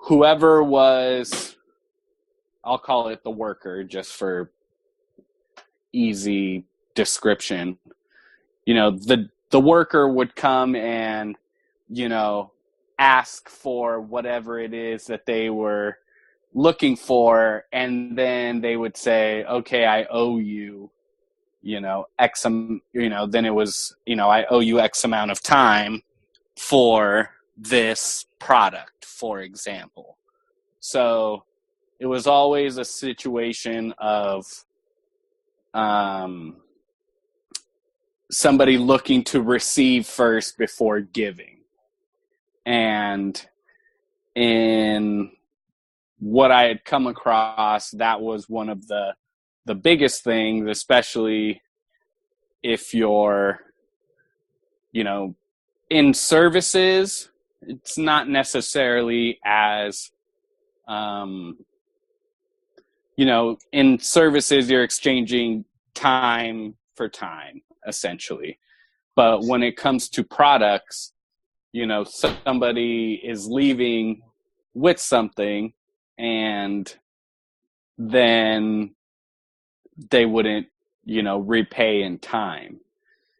whoever was, I'll call it the worker just for easy description, the worker would come and, ask for whatever it is that they were looking for. And then they would say, okay, I owe you, X, then it was, I owe you X amount of time for this product, for example. So it was always a situation of somebody looking to receive first before giving. And in what I had come across, that was one of the biggest things, especially if you're, in services. It's not necessarily as, in services, you're exchanging time for time, essentially. But when it comes to products, somebody is leaving with something and then they wouldn't, repay in time.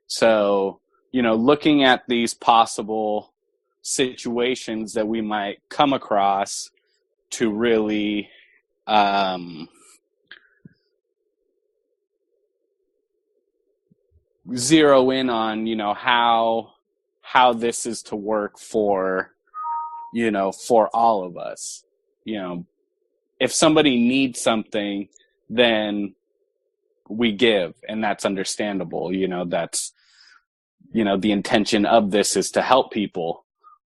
So, looking at these possible situations that we might come across to really zero in on, how this is to work for, for all of us. If somebody needs something, then we give, and that's understandable. That's, the intention of this is to help people.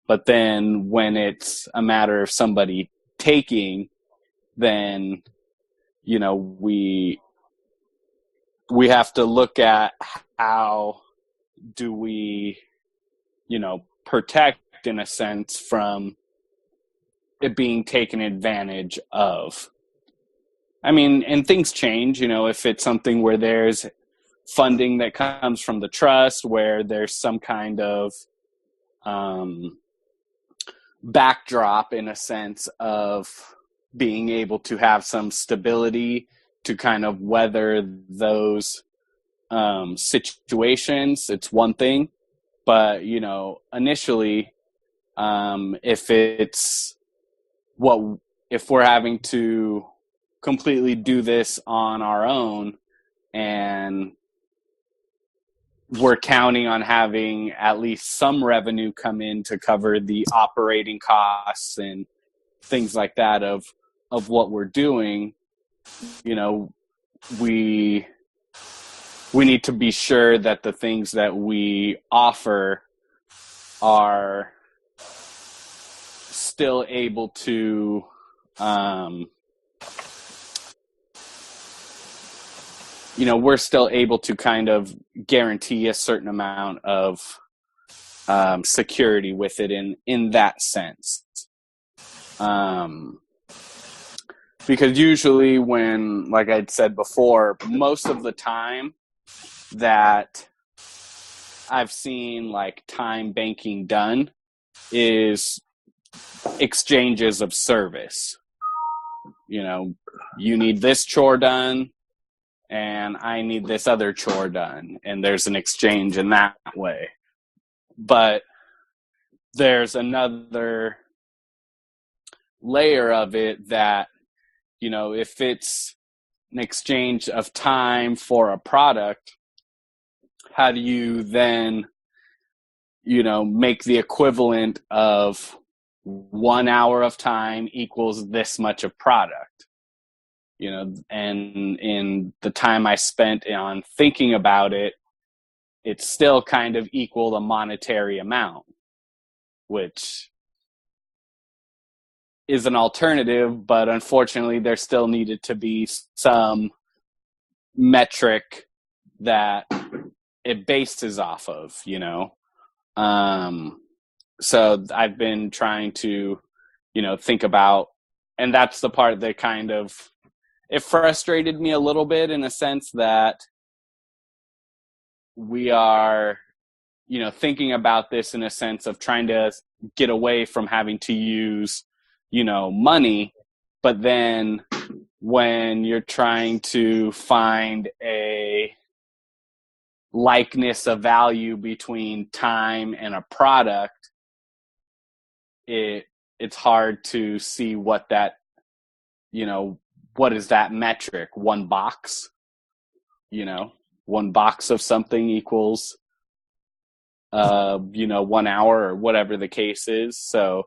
But then when it's a matter of somebody taking, then, we have to look at how do we, protect, in a sense, from it being taken advantage of. I mean, and things change, if it's something where there's funding that comes from the trust, where there's some kind of backdrop, in a sense, of being able to have some stability to kind of weather those situations, it's one thing. But, initially, if we're having to completely do this on our own and we're counting on having at least some revenue come in to cover the operating costs and things like that of what we're doing, we need to be sure that the things that we offer are still able to we're still able to kind of guarantee a certain amount of security with it in that sense. Because usually when, like I'd said before, most of the time that I've seen like time banking done is exchanges of service. You need this chore done and I need this other chore done, and there's an exchange in that way. But there's another layer of it that, if it's an exchange of time for a product, how do you then, make the equivalent of 1 hour of time equals this much of product? And in the time I spent on thinking about it, it's still kind of equal the monetary amount, which is an alternative, but unfortunately there still needed to be some metric that it bases off of, So I've been trying to, think about, and that's the part that kind of, it frustrated me a little bit, in a sense that we are, thinking about this in a sense of trying to get away from having to use money, but then when you're trying to find a likeness of value between time and a product, it's hard to see what that, what is that metric? One box, one box of something equals, 1 hour or whatever the case is. So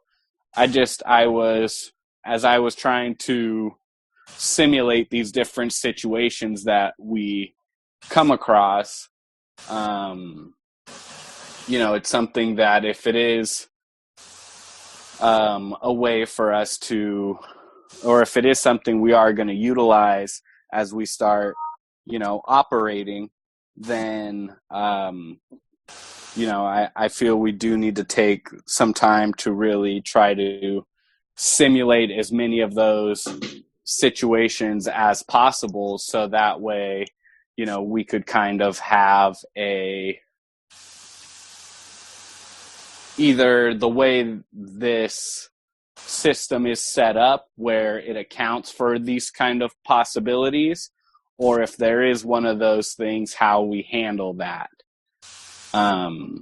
as I was trying to simulate these different situations that we come across, it's something that if it is a way for us to, or if it is something we are going to utilize as we start, operating, then, I feel we do need to take some time to really try to simulate as many of those situations as possible, so that way, we could kind of have either the way this system is set up where it accounts for these kind of possibilities, or if there is one of those things, how we handle that. And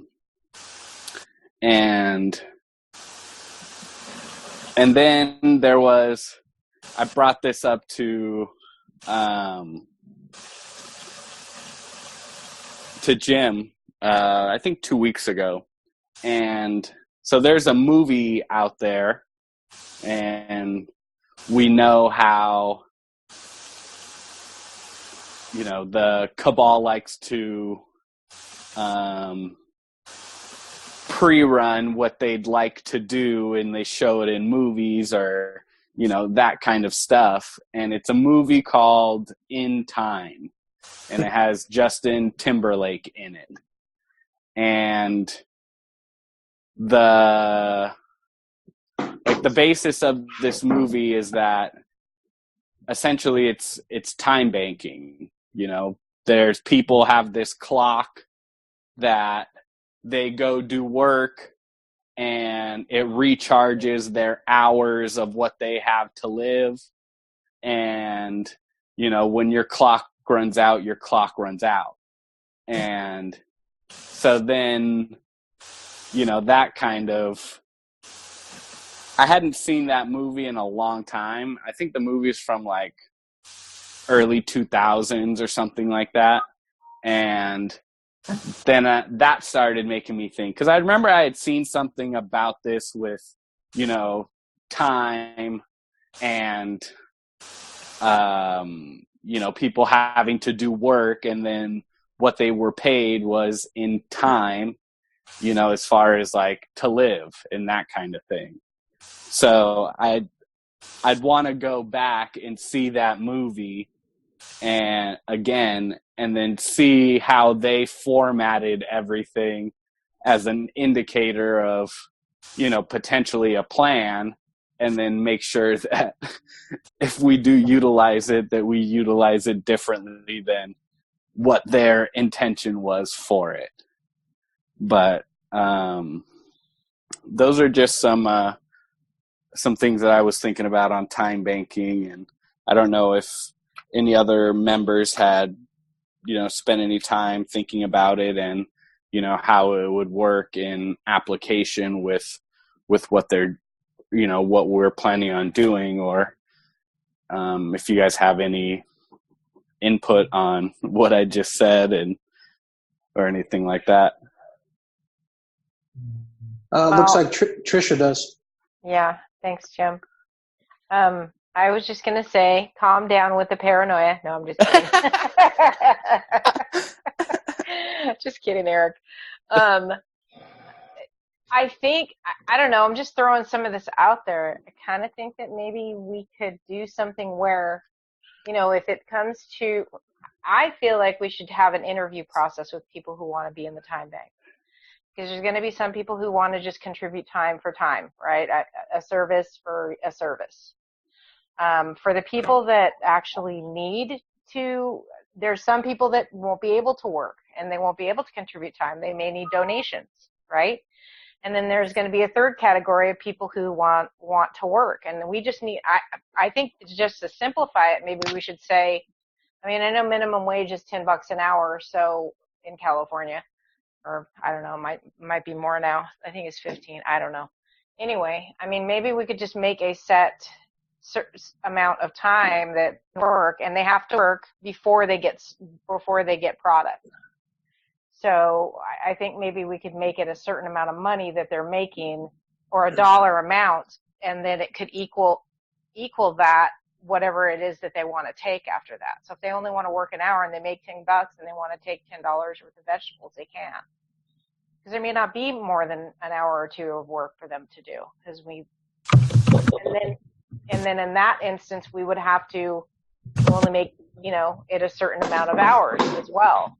then there was, I brought this up to Jim, I think 2 weeks ago. And so there's a movie out there, and we know how, the cabal likes to pre-run what they'd like to do, and they show it in movies or, that kind of stuff. And it's a movie called In Time, and it has Justin Timberlake in it. And the basis of this movie is that essentially it's time banking. There's people have this clock that they go do work, and it recharges their hours of what they have to live. And, when your clock runs out, your clock runs out. And so then, that kind of, I hadn't seen that movie in a long time. I think the movie's from like early 2000s or something like that. And then that started making me think, because I remember I had seen something about this with, time and, people having to do work, and then what they were paid was in time, as far as like to live and that kind of thing. So I'd want to go back and see that movie and again, and then see how they formatted everything as an indicator of, potentially a plan, and then make sure that if we do utilize it, that we utilize it differently than what their intention was for it. But those are just some things that I was thinking about on time banking, and I don't know if any other members had, spent any time thinking about it, and, how it would work in application with what they're, what we're planning on doing, or if you guys have any input on what I just said or anything like that. Looks like Trisha does. Yeah, thanks, Jim. I was just going to say, calm down with the paranoia. No, I'm just kidding. Just kidding, Eric. I think, I don't know, I'm just throwing some of this out there. I kind of think that maybe we could do something where, if it comes to, I feel like we should have an interview process with people who want to be in the time bank. Because there's going to be some people who want to just contribute time for time, right? A service for a service. For the people that actually need to, there's some people that won't be able to work and they won't be able to contribute time. They may need donations, right? And then there's going to be a third category of people who want to work. And we just need, I think just to simplify it, maybe we should say, I mean, I know minimum wage is $10 an hour, so in California, or I don't know, might be more now. I think it's 15. I don't know. Anyway, I mean, maybe we could just make a set amount of time that work, and they have to work before they get product. So I think maybe we could make it a certain amount of money that they're making, or a dollar amount, and then it could equal that, whatever it is that they want to take after that. So if they only want to work an hour and they make $10 and they want to take $10 worth of vegetables, they can. Because there may not be more than an hour or two of work for them to do. And then in that instance, we would have to only make, it a certain amount of hours as well,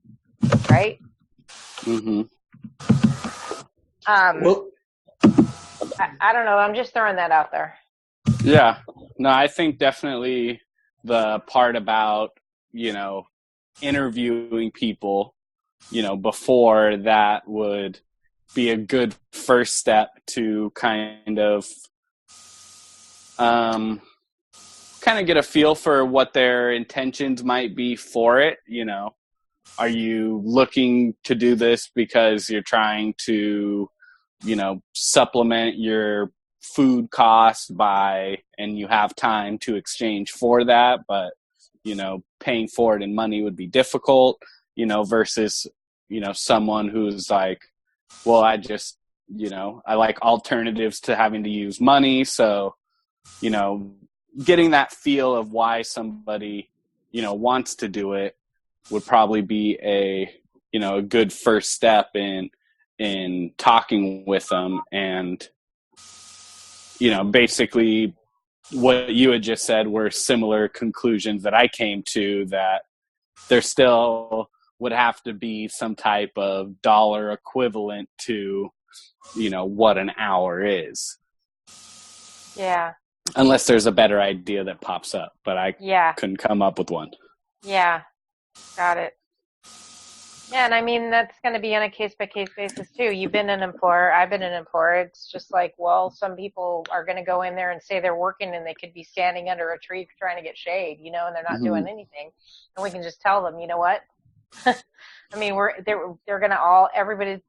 right? Mm-hmm. I don't know. I'm just throwing that out there. Yeah. No, I think definitely the part about, interviewing people, before that would be a good first step to kind of get a feel for what their intentions might be for it. Are you looking to do this because you're trying to, supplement your food costs and you have time to exchange for that, but, paying for it in money would be difficult, versus, someone who's like, well, I just, I like alternatives to having to use money. So, getting that feel of why somebody, wants to do it would probably be a good first step in talking with them. And, basically what you had just said were similar conclusions that I came to, that there still would have to be some type of dollar equivalent to, what an hour is. Yeah. Unless there's a better idea that pops up, but I couldn't come up with one. Yeah. Got it. Yeah, and I mean, that's going to be on a case-by-case basis, too. You've been an employer. I've been an employer. It's just like, well, some people are going to go in there and say they're working, and they could be standing under a tree trying to get shade, and they're not doing anything. And we can just tell them, you know what? I mean, they're going to everybody,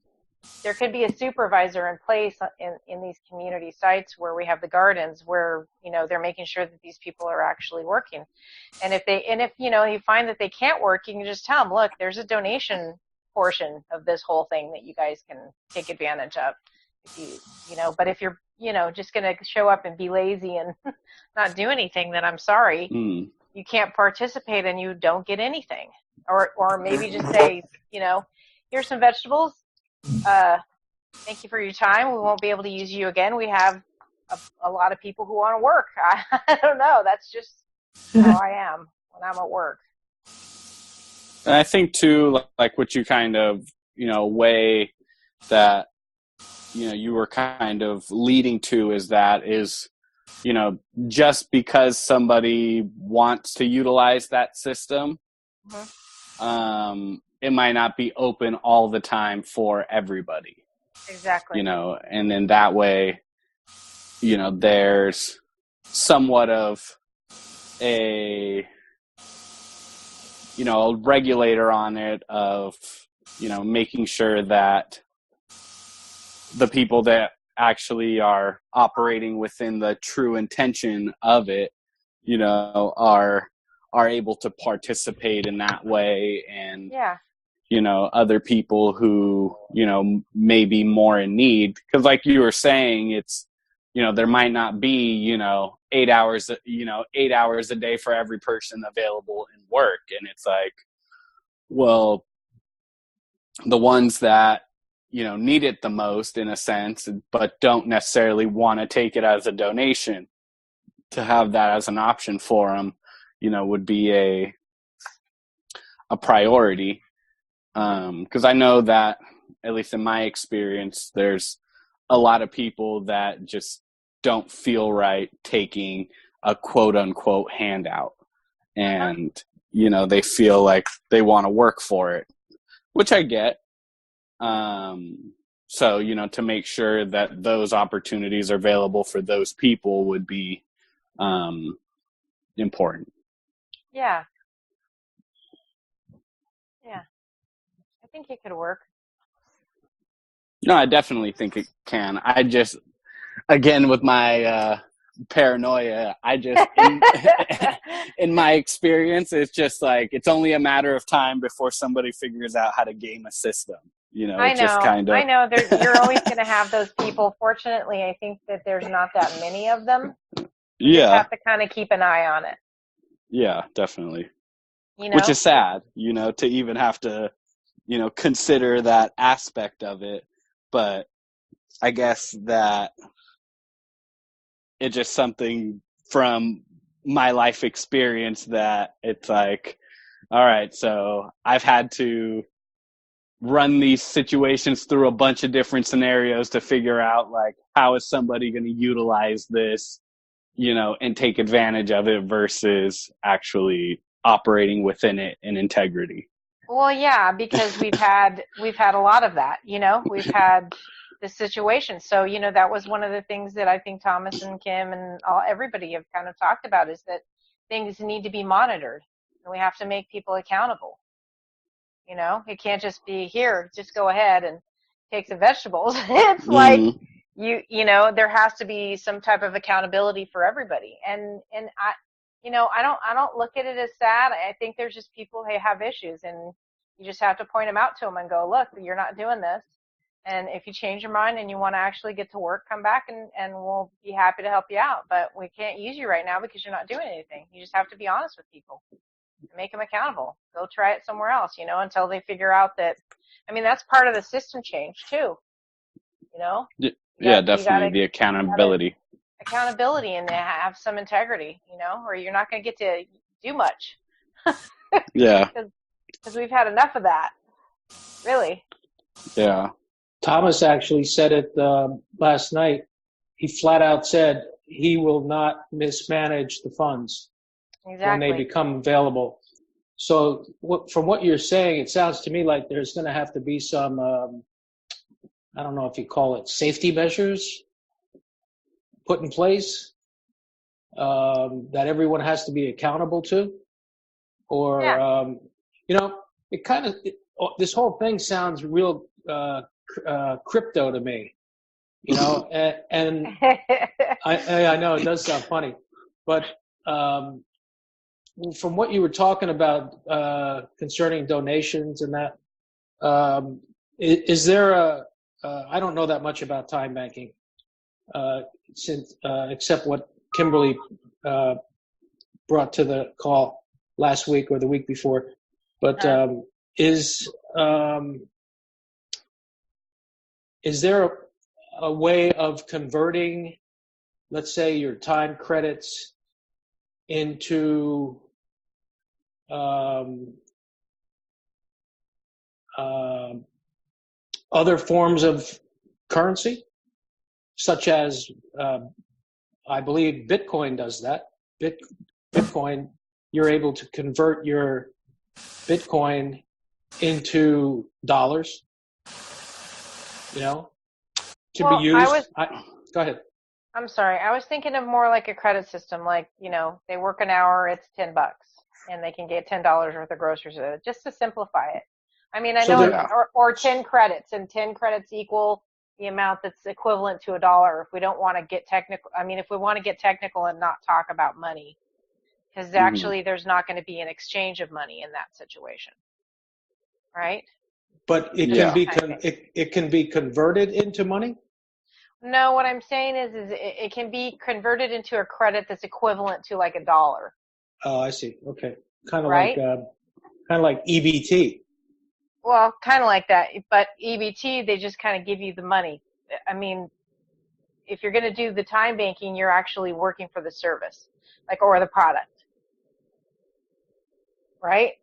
there could be a supervisor in place in these community sites where we have the gardens, where, they're making sure that these people are actually working. And if you find that they can't work, you can just tell them, look, there's a donation portion of this whole thing that you guys can take advantage of. But if you're, just going to show up and be lazy and not do anything, then I'm sorry, you can't participate and you don't get anything. Or maybe just say, here's some vegetables. Thank you for your time. We won't be able to use you again. We have a lot of people who want to work. I don't know. That's just how I am when I'm at work. And I think too, like what you kind of, way that, you were kind of leading to is, just because somebody wants to utilize that system, it might not be open all the time for everybody. Exactly. And then that way, there's somewhat of a regulator on it of, making sure that the people that actually are operating within the true intention of it, are able to participate in that way. And, other people who, may be more in need. Because like you were saying, it's, there might not be, 8 hours a day for every person available in work. And it's like, well, the ones that, need it the most in a sense, but don't necessarily want to take it as a donation, to have that as an option for them, would be a priority. Because I know that, at least in my experience, there's a lot of people that just don't feel right taking a quote unquote handout, and they feel like they want to work for it, which I get. So, to make sure that those opportunities are available for those people would be important. Yeah. Yeah. I think it could work. No, I definitely think it can. I just, again, with my paranoia, in my experience, it's just like, it's only a matter of time before somebody figures out how to game a system. I It's just know. kind of. I know. You're always going to have those people. Fortunately, I think that there's not that many of them. You just Yeah. have to kind of keep an eye on it. Yeah, definitely. Which is sad, to even have to, consider that aspect of it. But I guess that it's just something from my life experience that it's like, all right, so I've had to run these situations through a bunch of different scenarios to figure out, like, how is somebody going to utilize this, and take advantage of it versus actually operating within it in integrity. Well, yeah, because we've had a lot of that, we've had the situation. So, that was one of the things that I think Thomas and Kim and everybody have kind of talked about, is that things need to be monitored and we have to make people accountable. It can't just be, here, just go ahead and take the vegetables. It's like, there has to be some type of accountability for everybody. And I don't look at it as sad. I think there's just people who have issues, and you just have to point them out to them and go, look, you're not doing this. And if you change your mind and you want to actually get to work, come back and we'll be happy to help you out. But we can't use you right now because you're not doing anything. You just have to be honest with people and make them accountable. Go try it somewhere else, until they figure out that, that's part of the system change too, Definitely the accountability. Accountability, and they have some integrity, or you're not going to get to do much. Yeah. Because we've had enough of that, really. Yeah. Thomas actually said it last night. He flat out said he will not mismanage the funds when they become available. So from what you're saying, it sounds to me like there's going to have to be some, I don't know if you call it safety measures put in place that everyone has to be accountable to. Or, it kind of, this whole thing sounds real crypto to me, and I know it does sound funny, but from what you were talking about concerning donations and that, is there I don't know that much about time banking, except what Kimberly brought to the call last week or the week before. But is there a way of converting, let's say, your time credits into other forms of currency, such as I believe Bitcoin does that. Bitcoin, you're able to convert your Bitcoin into dollars, to be used. Go ahead. I'm sorry. I was thinking of more like a credit system, like, they work an hour, it's $10, and they can get $10 worth of groceries with it, just to simplify it. I know, or 10 credits, and 10 credits equal the amount that's equivalent to $1. If we don't want to get technical, if we want to get technical and not talk about money, because actually there's not going to be an exchange of money in that situation, right? But it can be it can be converted into money. No, what I'm saying is it can be converted into a credit that's equivalent to like $1. Oh, I see. Okay, kind of like EBT. Well, kind of like that, but EBT, they just kind of give you the money. If you're going to do the time banking, you're actually working for the service, or the product, right?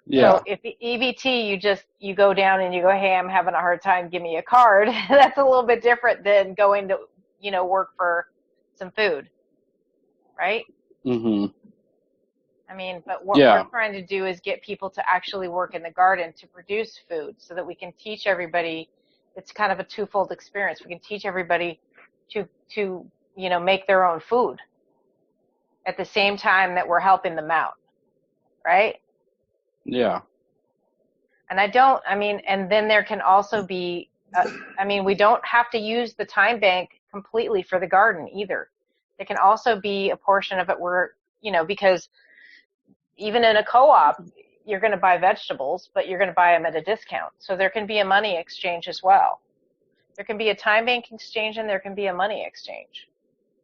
Yeah. So if the EBT, you go down and you go, hey, I'm having a hard time, give me a card. That's a little bit different than going to, work for some food, right? Mm-hmm. But what we're trying to do is get people to actually work in the garden to produce food so that we can teach everybody it's kind of a twofold experience. We can teach everybody to make their own food at the same time that we're helping them out, right? Yeah. And and then there can also be, we don't have to use the time bank completely for the garden either. There can also be a portion of it where, because even in a co-op, you're going to buy vegetables, but you're going to buy them at a discount. So there can be a money exchange as well. There can be a time bank exchange and there can be a money exchange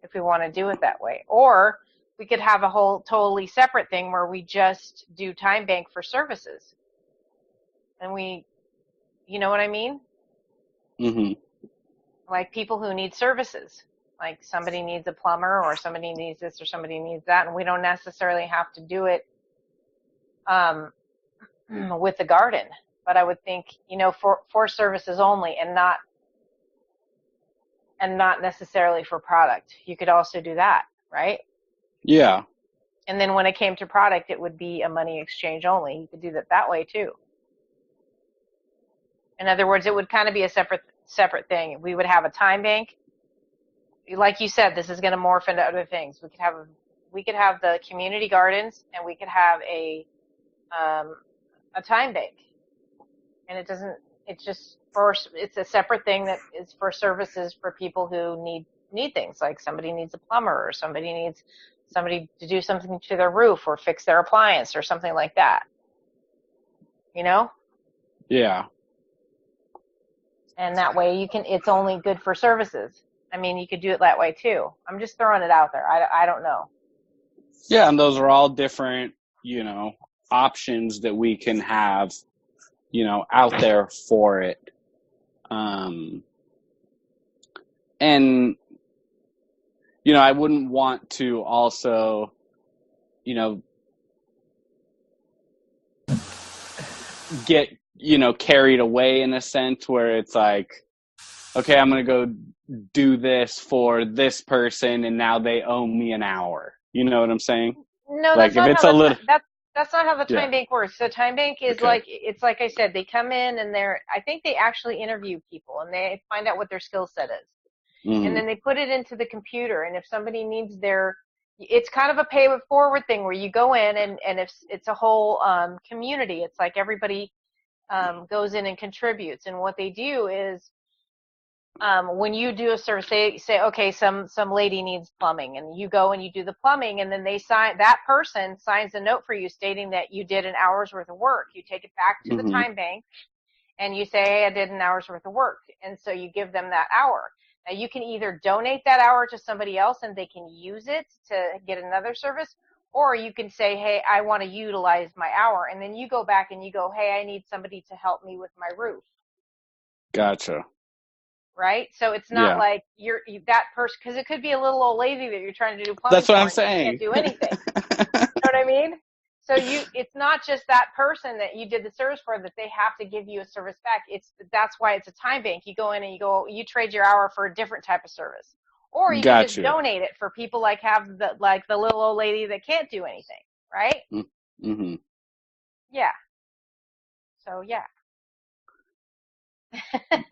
if we want to do it that way. Or we could have a whole totally separate thing where we just do time bank for services. And you know what I mean? Mm-hmm. Like people who need services. Like somebody needs a plumber or somebody needs this or somebody needs that. And we don't necessarily have to do it with the garden. But I would think, for services only and not necessarily for product. You could also do that, right? Yeah. And then when it came to product, it would be a money exchange only. You could do that way too. In other words, it would kind of be a separate thing. We would have a time bank. Like you said, this is going to morph into other things. We could have the community gardens, and we could have a time bank. And it's a separate thing that is for services for people who need things, like somebody needs a plumber or somebody needs somebody to do something to their roof or fix their appliance or something like that. Yeah. And that way it's only good for services. You could do it that way too. I'm just throwing it out there. I don't know. Yeah, and those are all different, options that we can have, out there for it. And, I wouldn't want to also, get, carried away in a sense where it's like, okay, I'm going to go do this for this person and now they owe me an hour. You know what I'm saying? No, like if it's a little that's not how the time bank works. The time bank is it's like I said, they come in and I think they actually interview people and they find out what their skill set is. Mm-hmm. And then they put it into the computer, and if somebody needs it's kind of a pay it forward thing where you go in and if it's a whole community, it's like everybody goes in and contributes. And what they do is when you do a service, say okay, some lady needs plumbing, and you go and you do the plumbing, and then that person signs a note for you stating that you did an hour's worth of work. You take it back to the time bank and you say, hey, I did an hour's worth of work. And so you give them that hour. Now you can either donate that hour to somebody else and they can use it to get another service, or you can say, hey, I want to utilize my hour. And then you go back and you go, hey, I need somebody to help me with my roof. Gotcha. Right? So it's not like that person, because it could be a little old lady that you're trying to do plumbing. That's what I'm saying. Can't do anything. You know what I mean? So it's not just that person that you did the service for that they have to give you a service back. That's why it's a time bank. You go in and you trade your hour for a different type of service, or you can just donate it for people like the little old lady that can't do anything, right? Mm-hmm. Yeah. So yeah.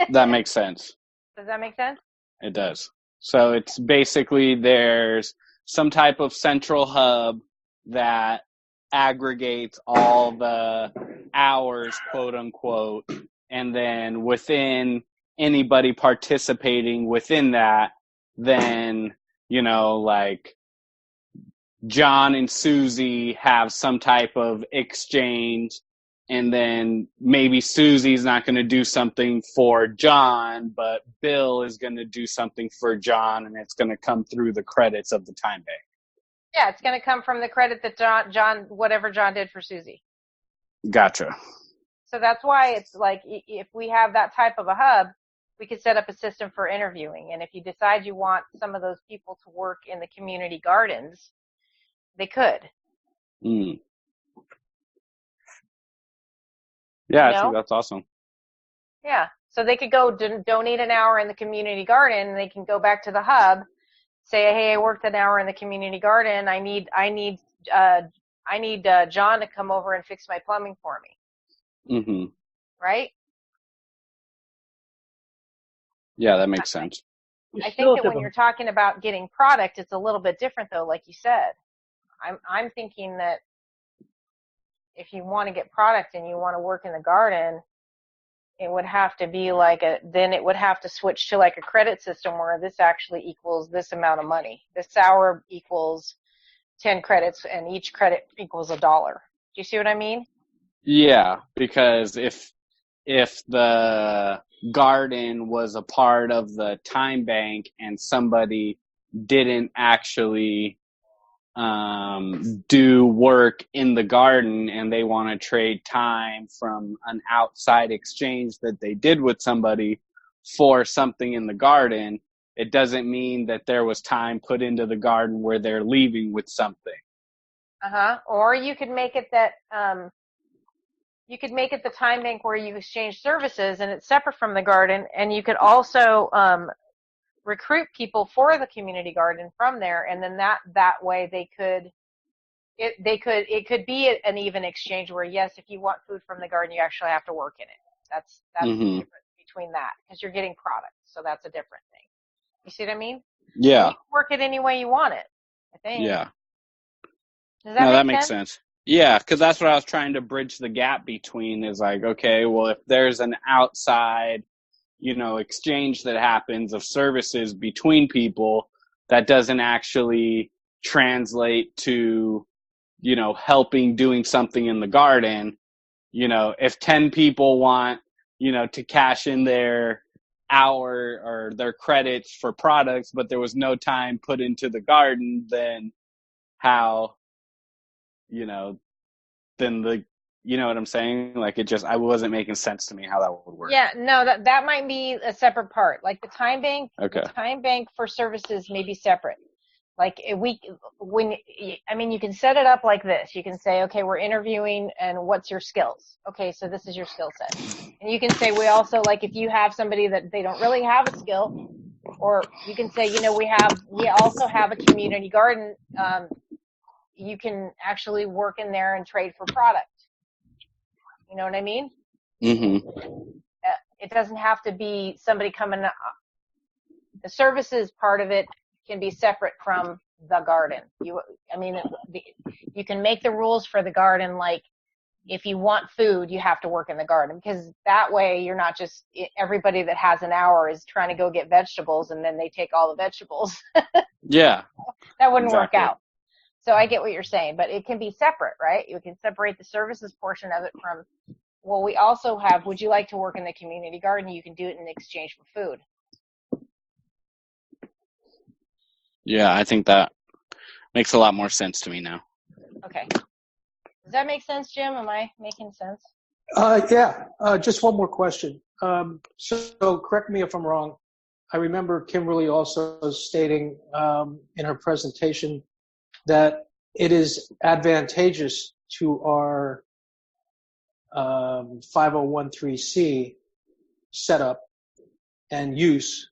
That makes sense. Does that make sense? It does. So it's basically there's some type of central hub that aggregates all the hours, quote unquote, and then within anybody participating within that, then, like John and Susie have some type of exchange, and then maybe Susie's not going to do something for John, but Bill is going to do something for John, and it's going to come through the credits of the time bank. Yeah, it's going to come from the credit that whatever John did for Susie. Gotcha. So that's why it's like, if we have that type of a hub, we could set up a system for interviewing. And if you decide you want some of those people to work in the community gardens, they could. Mm. Yeah, I think that's awesome. Yeah. So they could go donate an hour in the community garden, and they can go back to the hub, say, hey, I worked an hour in the community garden. I need John to come over and fix my plumbing for me. Mm-hmm. Right? Yeah, that makes sense. I think that when you're talking about getting product, it's a little bit different, though, like you said. I'm thinking that if you want to get product and you want to work in the garden, it would have to be then it would have to switch to like a credit system where this actually equals this amount of money. This hour equals 10 credits and each credit equals $1. Do you see what I mean? Yeah, because if the garden was a part of the time bank and somebody didn't actually do work in the garden and they want to trade time from an outside exchange that they did with somebody for something in the garden, it doesn't mean that there was time put into the garden where they're leaving with something. Or you could make it that the time bank where you exchange services and it's separate from the garden, and you could also recruit people for the community garden from there, and then that way it could be an even exchange where, yes, if you want food from the garden, you actually have to work in it. That's the difference between that, because you're getting product, so that's a different thing. You see what I mean? Yeah. So you can work it any way you want it, I think. Yeah. Does that make makes sense? Yeah, because that's what I was trying to bridge the gap between is like, okay, well, if there's an outside, exchange that happens of services between people that doesn't actually translate to, helping doing something in the garden, if 10 people want, to cash in their hour or their credits for products, but there was no time put into the garden, then how, then what I'm saying? Like I wasn't making sense to me how that would work. Yeah, no, that might be a separate part. Like the time bank, okay. The time bank for services may be separate. Like you can set it up like this. You can say, okay, we're interviewing, and what's your skills? Okay, so this is your skill set. And you can say, we also, like, if you have somebody that they don't really have a skill, or you can say, we also have a community garden. You can actually work in there and trade for product. You know what I mean? Mm-hmm. It doesn't have to be somebody coming. The services part of it can be separate from the garden. You can make the rules for the garden like, if you want food, you have to work in the garden, because that way you're not just everybody that has an hour is trying to go get vegetables and then they take all the vegetables. Yeah. That wouldn't work out. So I get what you're saying, but it can be separate, right? You can separate the services portion of it from, well, we also have, would you like to work in the community garden? You can do it in exchange for food. Yeah, I think that makes a lot more sense to me now. Okay. Does that make sense, Jim? Am I making sense? Yeah. Just one more question. So correct me if I'm wrong. I remember Kimberly also stating in her presentation that it is advantageous to our 5013C setup and use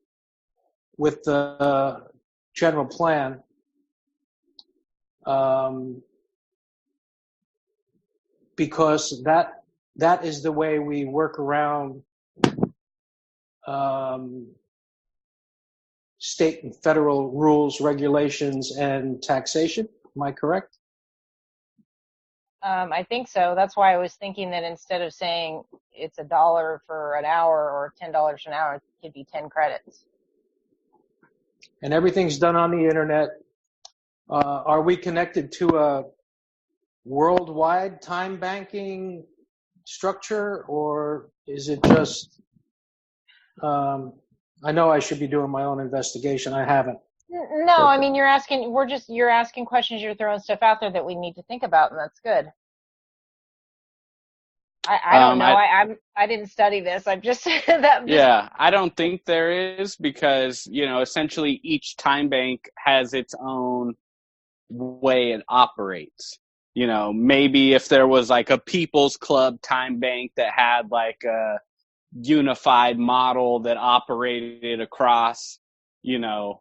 with the general plan because that is the way we work around state and federal rules, regulations, and taxation. Am I correct? I think so. That's why I was thinking that instead of saying it's $1 for an hour or $10 an hour, it could be 10 credits. And everything's done on the internet. Are we connected to a worldwide time banking structure, or is it just I know I should be doing my own investigation. I haven't. No, I mean, you're asking questions, you're throwing stuff out there that we need to think about, and that's good. I don't know. I didn't study this. I'm just that. Yeah, I don't think there is, because essentially each time bank has its own way it operates. Maybe if there was like a People's Club time bank that had like a unified model that operated across, that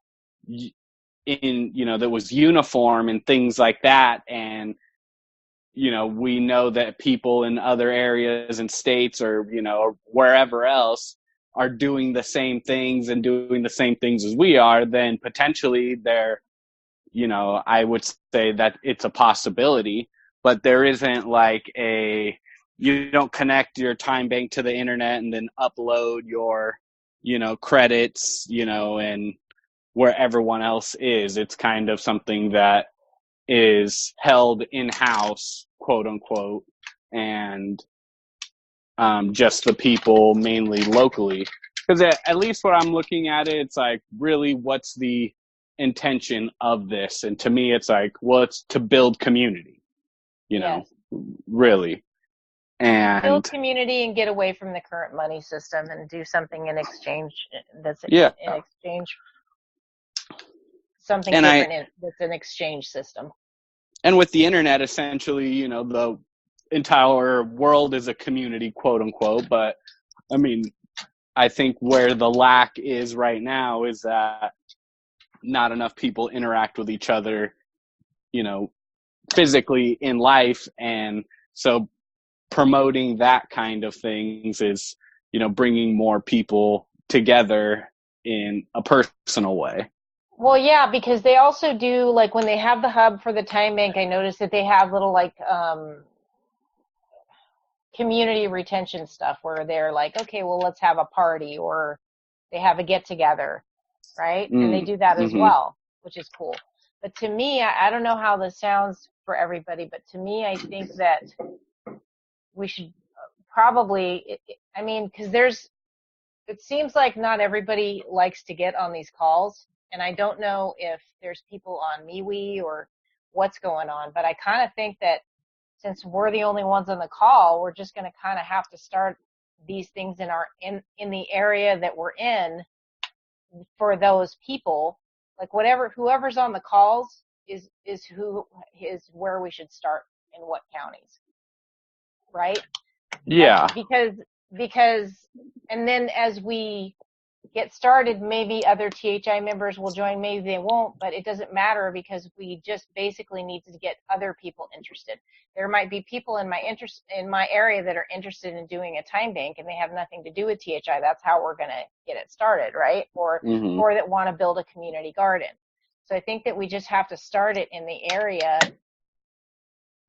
was uniform and things like that, and we know that people in other areas and states or or wherever else are doing the same things and doing the same things as we are, then potentially they're, I would say that it's a possibility, but there isn't like you don't connect your time bank to the internet and then upload your, credits, and where everyone else is. It's kind of something that is held in-house, quote unquote, and just the people mainly locally. Because at least what I'm looking at it, it's like, really, what's the intention of this? And to me, it's like, well, it's to build community, Yes. really. And build community and get away from the current money system and do something in exchange that's in exchange, something different that's an exchange system. And with the internet, essentially, the entire world is a community, quote unquote. But I mean, I think where the lack is right now is that not enough people interact with each other, physically in life. And so promoting that kind of things is, bringing more people together in a personal way. Well, yeah, because they also do, like, when they have the hub for the time bank, I noticed that they have little, like, community retention stuff where they're like, okay, well, let's have a party, or they have a get-together, right? And they do that as well, which is cool. But to me, I don't know how this sounds for everybody, but to me, I think that we should probably, because it seems like not everybody likes to get on these calls. And I don't know if there's people on MeWe or what's going on, but I kind of think that since we're the only ones on the call, we're just going to kind of have to start these things in the area that we're in for those people. Like whoever's on the calls is where we should start in what counties, right? Yeah. Because and then as we get started, maybe other THI members will join, maybe they won't, but it doesn't matter because we just basically need to get other people interested. There might be people in my area that are interested in doing a time bank and they have nothing to do with THI. That's how we're going to get it started, right? Or that want to build a community garden. So I think that we just have to start it in the area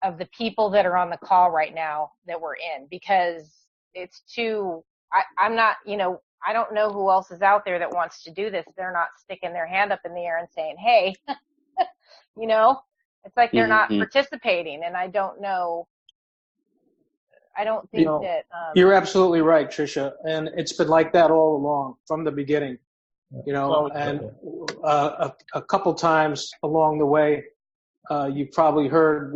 of the people that are on the call right now that we're in, because it's too, I'm not, I don't know who else is out there that wants to do this. They're not sticking their hand up in the air and saying, hey, it's like they're not participating. And I don't know. I don't think that. You're absolutely right, Tricia. And it's been like that all along from the beginning, and a couple times along the way, you probably heard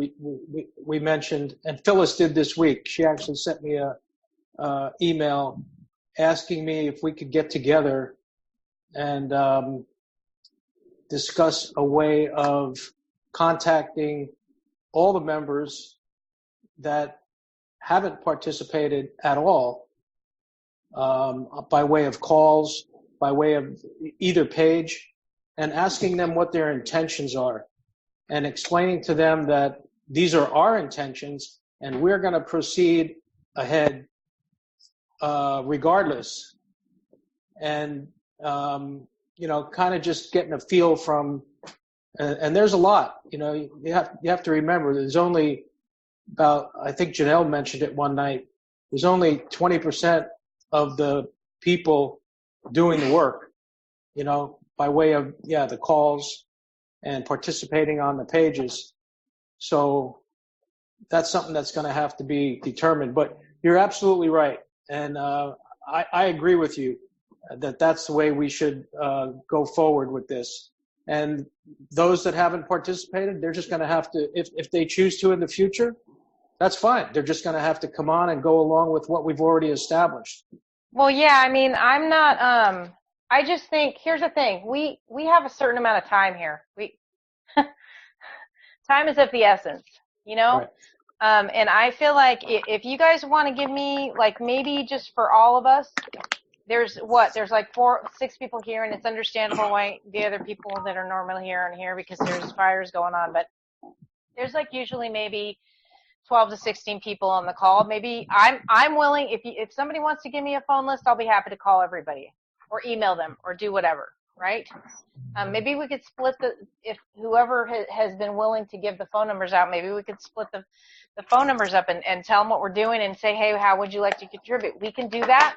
we mentioned, and Phyllis did this week. She actually sent me a email asking me if we could get together and discuss a way of contacting all the members that haven't participated at all, by way of calls, by way of either page, and asking them what their intentions are and explaining to them that these are our intentions and we're going to proceed ahead regardless. And, kind of just getting a feel from, and there's a lot, you have to remember there's only about, I think Janelle mentioned it one night, there's only 20% of the people doing the work, by way of, the calls and participating on the pages. So that's something that's going to have to be determined. But you're absolutely right. And I agree with you that that's the way we should go forward with this. And those that haven't participated, they're just going to have to, if they choose to in the future, that's fine. They're just going to have to come on and go along with what we've already established. Well, yeah, I'm not, I just think, here's the thing. We have a certain amount of time here. Time is of the essence, Right. And I feel like if you guys want to give me, like, maybe just for all of us, there's like 6 people here, and it's understandable why the other people that are normally here aren't here because there's fires going on, but there's like usually maybe 12 to 16 people on the call. Maybe I'm willing, if somebody wants to give me a phone list, I'll be happy to call everybody or email them or do whatever, right? Maybe we could split if whoever has been willing to give the phone numbers out, maybe we could split the phone numbers up and tell them what we're doing and say, hey, how would you like to contribute? We can do that.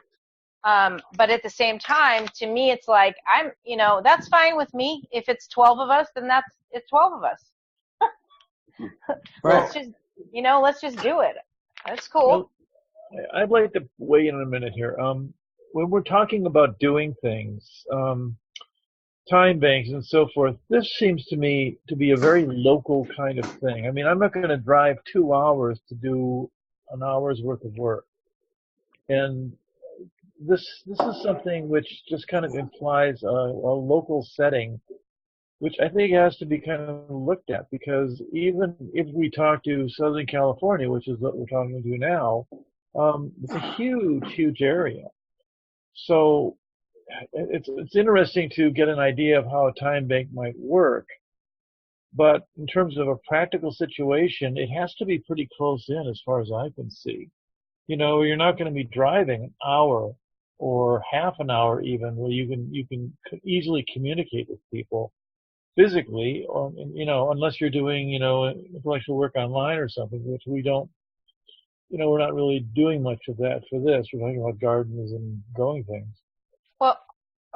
But at the same time, to me, it's like, that's fine with me. If it's 12 of us, then it's 12 of us. Right. Let's just do it. That's cool. Well, I'd like to weigh in a minute here. When we're talking about doing things, time banks and so forth, this seems to me to be a very local kind of thing. I mean, I'm not going to drive 2 hours to do an hour's worth of work. And this is something which just kind of implies a local setting, which I think has to be kind of looked at, because even if we talk to Southern California, which is what we're talking to now, it's a huge, huge area. So it's interesting to get an idea of how a time bank might work, but in terms of a practical situation, it has to be pretty close in as far as I can see. You're not going to be driving an hour or half an hour even where you can easily communicate with people physically, or unless you're doing intellectual work online or something, which we don't. We're not really doing much of that for this. We're talking about gardens and growing things. Well,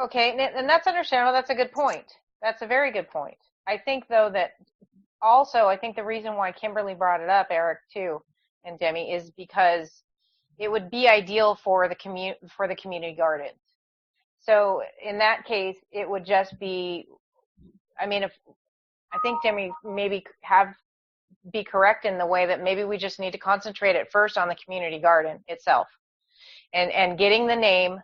okay, and that's understandable. That's a good point. That's a very good point. I think, though, that also, I think the reason why Kimberly brought it up, Eric, too, and Demi, is because it would be ideal for the community gardens. So in that case, it would just be, I think Demi maybe be correct in the way that maybe we just need to concentrate at first on the community garden itself and getting the name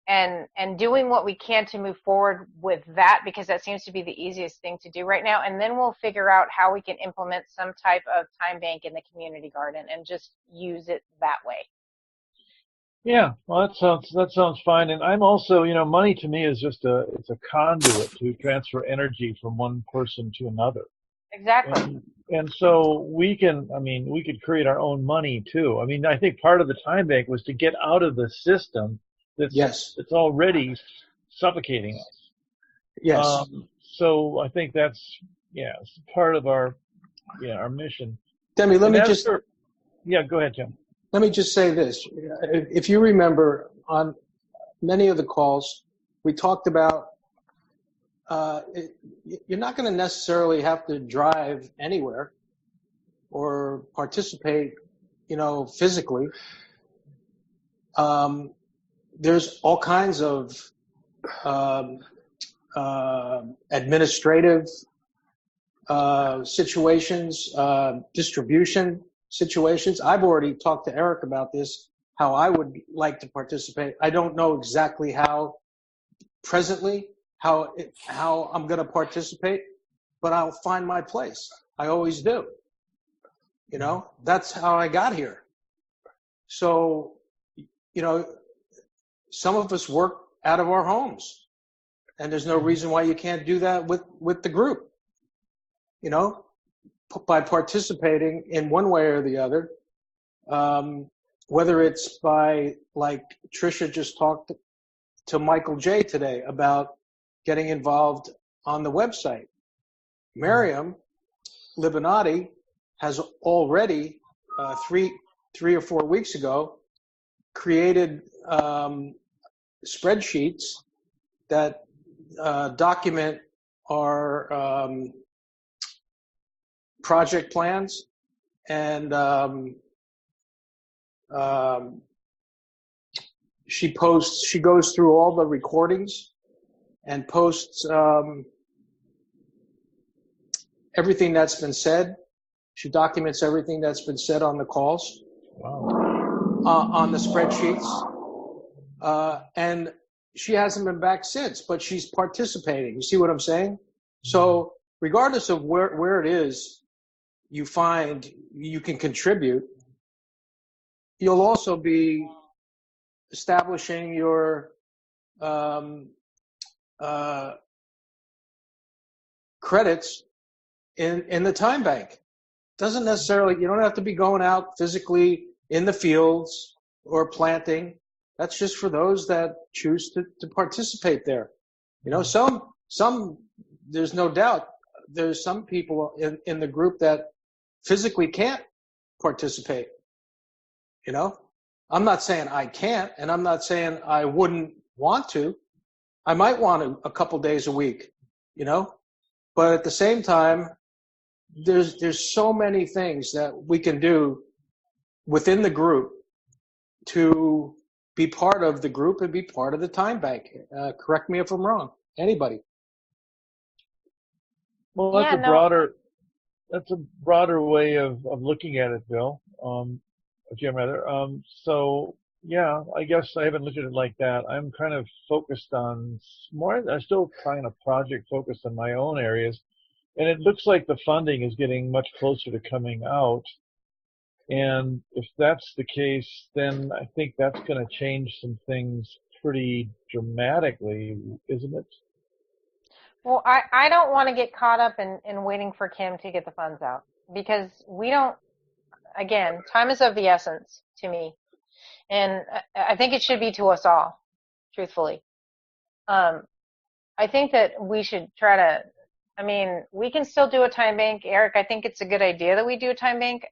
and doing what we can to move forward with that, because that seems to be the easiest thing to do right now. And then we'll figure out how we can implement some type of time bank in the community garden and just use it that way. Yeah, well, that sounds fine. And I'm also, money to me is just it's a conduit to transfer energy from one person to another. Exactly. And so we could create our own money too. I think part of the time bank was to get out of the system that's already suffocating us. Yes. So I think that's it's part of our mission. Demi, go ahead, Jim. Let me just say this. If you remember, on many of the calls, we talked about you're not going to necessarily have to drive anywhere or participate, physically. There's all kinds of administrative situations, distribution situations. I've already talked to Eric about this, how I would like to participate. I don't know exactly how presently, how I'm going to participate, but I'll find my place. I always do. That's how I got here. So, some of us work out of our homes, and there's no reason why you can't do that with the group. By participating in one way or the other, whether it's by, like Tricia just talked to Michael J. today about getting involved on the website. Miriam Libanati has already, 3 or 4 weeks ago, created spreadsheets that document our project plans, and she goes through all the recordings and posts everything that's been said. She documents everything that's been said on the calls. Wow. On the spreadsheets, and she hasn't been back since, but she's participating. You see what I'm saying? So regardless of where it is you find you can contribute, you'll also be establishing your credits in the time bank. doesn't necessarily, you don't have to be going out physically in the fields or planting. That's just for those that choose to participate there. You know, some, there's no doubt, there's some people in the group that physically can't participate. You know, I'm not saying I can't, and I'm not saying I wouldn't want to. I might want to a couple days a week, you know, but at the same time, there's so many things that we can do within the group to be part of the group and be part of the time bank. Correct me if I'm wrong. Anybody? Well, that's a broader way of looking at it, Bill. Jim, rather. So yeah, I guess I haven't looked at it like that. I'm kind of focused on I'm still kind of project focused on my own areas, and it looks like the funding is getting much closer to coming out. And if that's the case, then I think that's going to change some things pretty dramatically, isn't it? Well, I don't want to get caught up in waiting for Kim to get the funds out, because we don't, again, time is of the essence to me. And I think it should be to us all, truthfully. I think that we should try to, I mean, we can still do a time bank. Eric, I think it's a good idea that we do a time bank.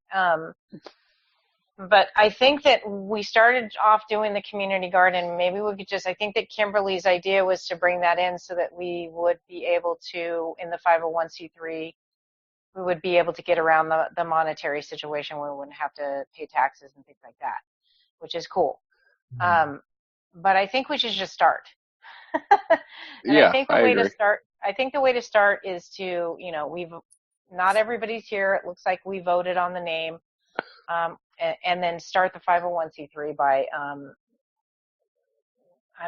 But I think that we started off doing the community garden. Maybe we could just, I think that Kimberly's idea was to bring that in so that we would be able to, in the 501c3, we would be able to get around the monetary situation where we wouldn't have to pay taxes and things like that, which is cool. Mm-hmm. But I think we should just start. Yeah, I agree. I think the way to start is to, you know, not everybody's here. It looks like we voted on the name. And then start the 501c3 by, I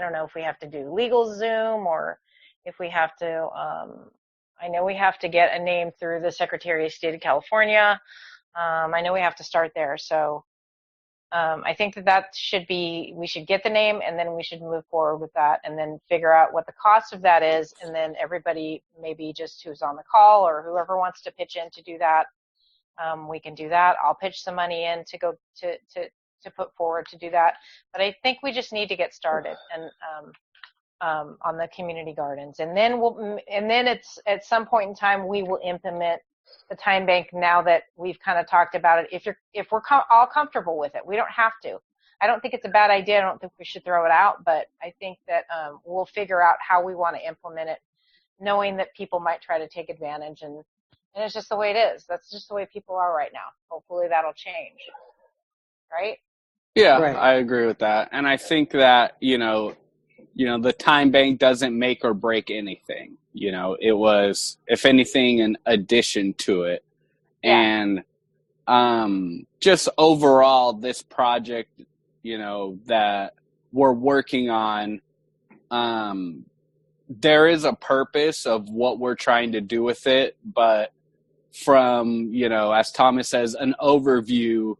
don't know if we have to do legal Zoom or if we have to, I know we have to get a name through the Secretary of State of California. I know we have to start there. So I think that should be, we should get the name and then we should move forward with that and then figure out what the cost of that is. And then everybody, maybe just who's on the call or whoever wants to pitch in to do that, we can do that. I'll pitch some money in to go to put forward to do that. But I think we just need to get started and on the community gardens, and then it's at some point in time we will implement the time bank. Now that we've kind of talked about it, if we're all comfortable with it, we don't have to. I don't think it's a bad idea. I don't think we should throw it out, but I think that we'll figure out how we want to implement it, knowing that people might try to take advantage and it's just the way it is. That's just the way people are right now. Hopefully that'll change. Right? Yeah, right. I agree with that. And I think that, you know, the time bank doesn't make or break anything. You know, it was, if anything, an addition to it. Yeah. And just overall, this project, you know, that we're working on, there is a purpose of what we're trying to do with it, but from, you know, as Thomas says, an overview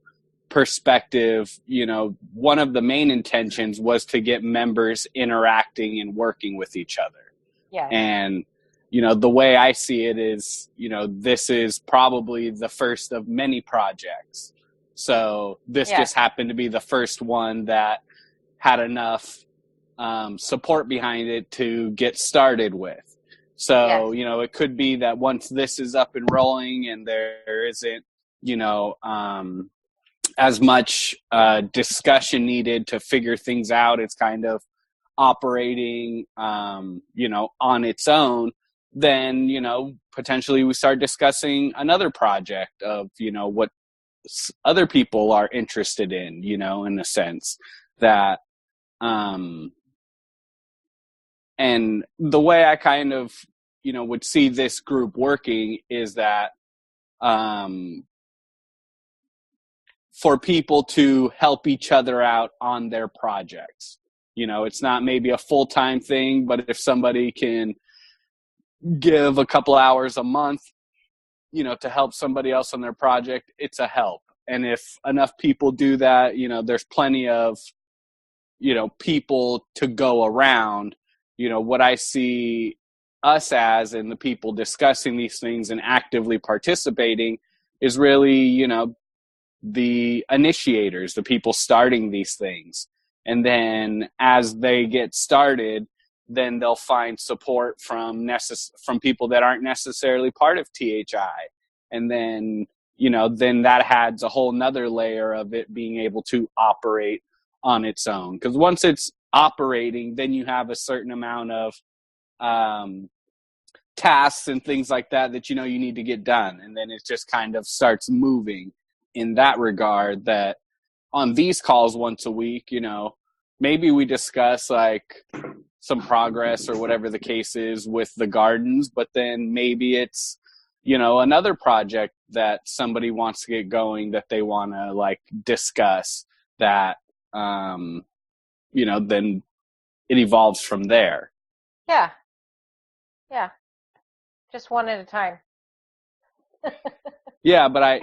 perspective, you know, one of the main intentions was to get members interacting and working with each other. Yeah. And, you know, the way I see it is, you know, this is probably the first of many projects. So this just happened to be the first one that had enough support behind it to get started with. So, you know, it could be that once this is up and rolling and there isn't, you know, as much discussion needed to figure things out, it's kind of operating, you know, on its own, then, you know, potentially we start discussing another project of, you know, what other people are interested in, you know, in a sense that, and the way I kind of, you know, would see this group working is that for people to help each other out on their projects. You know, it's not maybe a full-time thing, but if somebody can give a couple hours a month, you know, to help somebody else on their project, it's a help. And if enough people do that, you know, there's plenty of, you know, people to go around. You know, what I see us as and the people discussing these things and actively participating is really, the initiators, the people starting these things. And then as they get started, then they'll find support from people that aren't necessarily part of THI. And then, then that adds a whole nother layer of it being able to operate on its own. Because once it's operating, then you have a certain amount of tasks and things like that you need to get done. And then it just kind of starts moving in that regard, that on these calls once a week, maybe we discuss like some progress or whatever the case is with the gardens, but then maybe it's, another project that somebody wants to get going that they want to like discuss that, then it evolves from there. Yeah. Yeah. Just one at a time. Yeah, but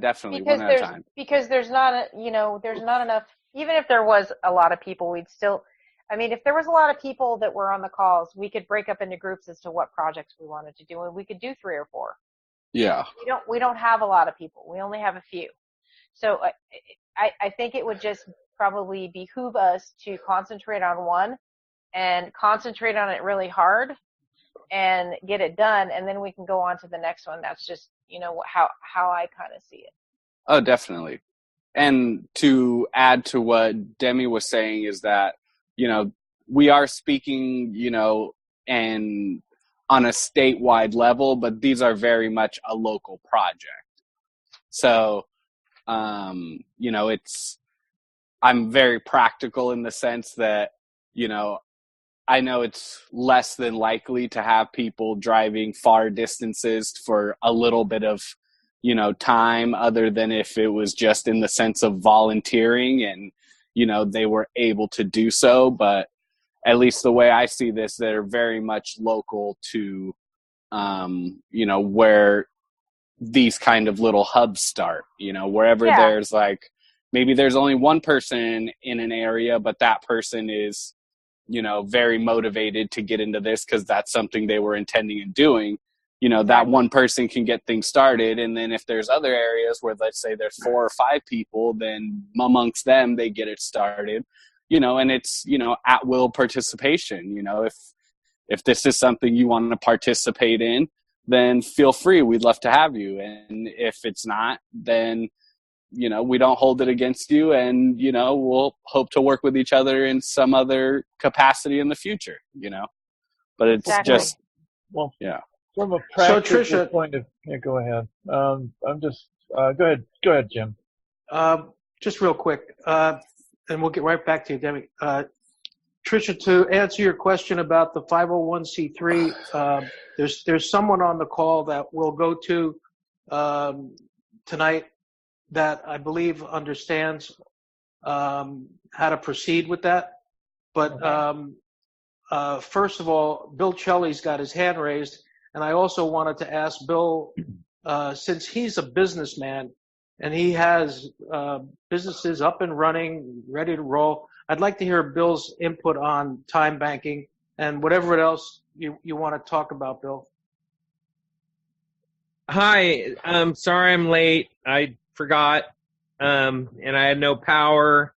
definitely one at a time. Because there's not there's not enough, even if there was a lot of people, if there was a lot of people that were on the calls, we could break up into groups as to what projects we wanted to do, and we could do 3 or 4. Yeah. We don't have a lot of people. We only have a few. So I think it would just probably behoove us to concentrate on one and concentrate on it really hard and get it done, and then we can go on to the next one. That's just, how I kind of see it. Oh, definitely. And to add to what Demi was saying is that, we are speaking, and on a statewide level, but these are very much a local project. So, I'm very practical in the sense that, I know it's less than likely to have people driving far distances for a little bit of, time, other than if it was just in the sense of volunteering and, they were able to do so. But at least the way I see this, they're very much local to, where these kind of little hubs start, wherever there's like, maybe there's only one person in an area, but that person is, very motivated to get into this because that's something they were intending in doing. That one person can get things started. And then if there's other areas where, let's say there's 4 or 5 people, then amongst them, they get it started, and it's, at will participation. If this is something you want to participate in, then feel free. We'd love to have you. And if it's not, then, we don't hold it against you, and, we'll hope to work with each other in some other capacity in the future, but it's just, from a practical point of go ahead. I'm just, go ahead, Jim. Just real quick, and we'll get right back to you, Demi. Tricia, to answer your question about the 501c3, there's someone on the call that we'll go to tonight that I believe understands how to proceed with that. But first of all, Bill Chelly's got his hand raised, and I also wanted to ask Bill, since he's a businessman and he has businesses up and running, ready to roll, I'd like to hear Bill's input on time banking and whatever else you want to talk about, Bill. Hi, I'm sorry I'm late. I forgot, and I had no power,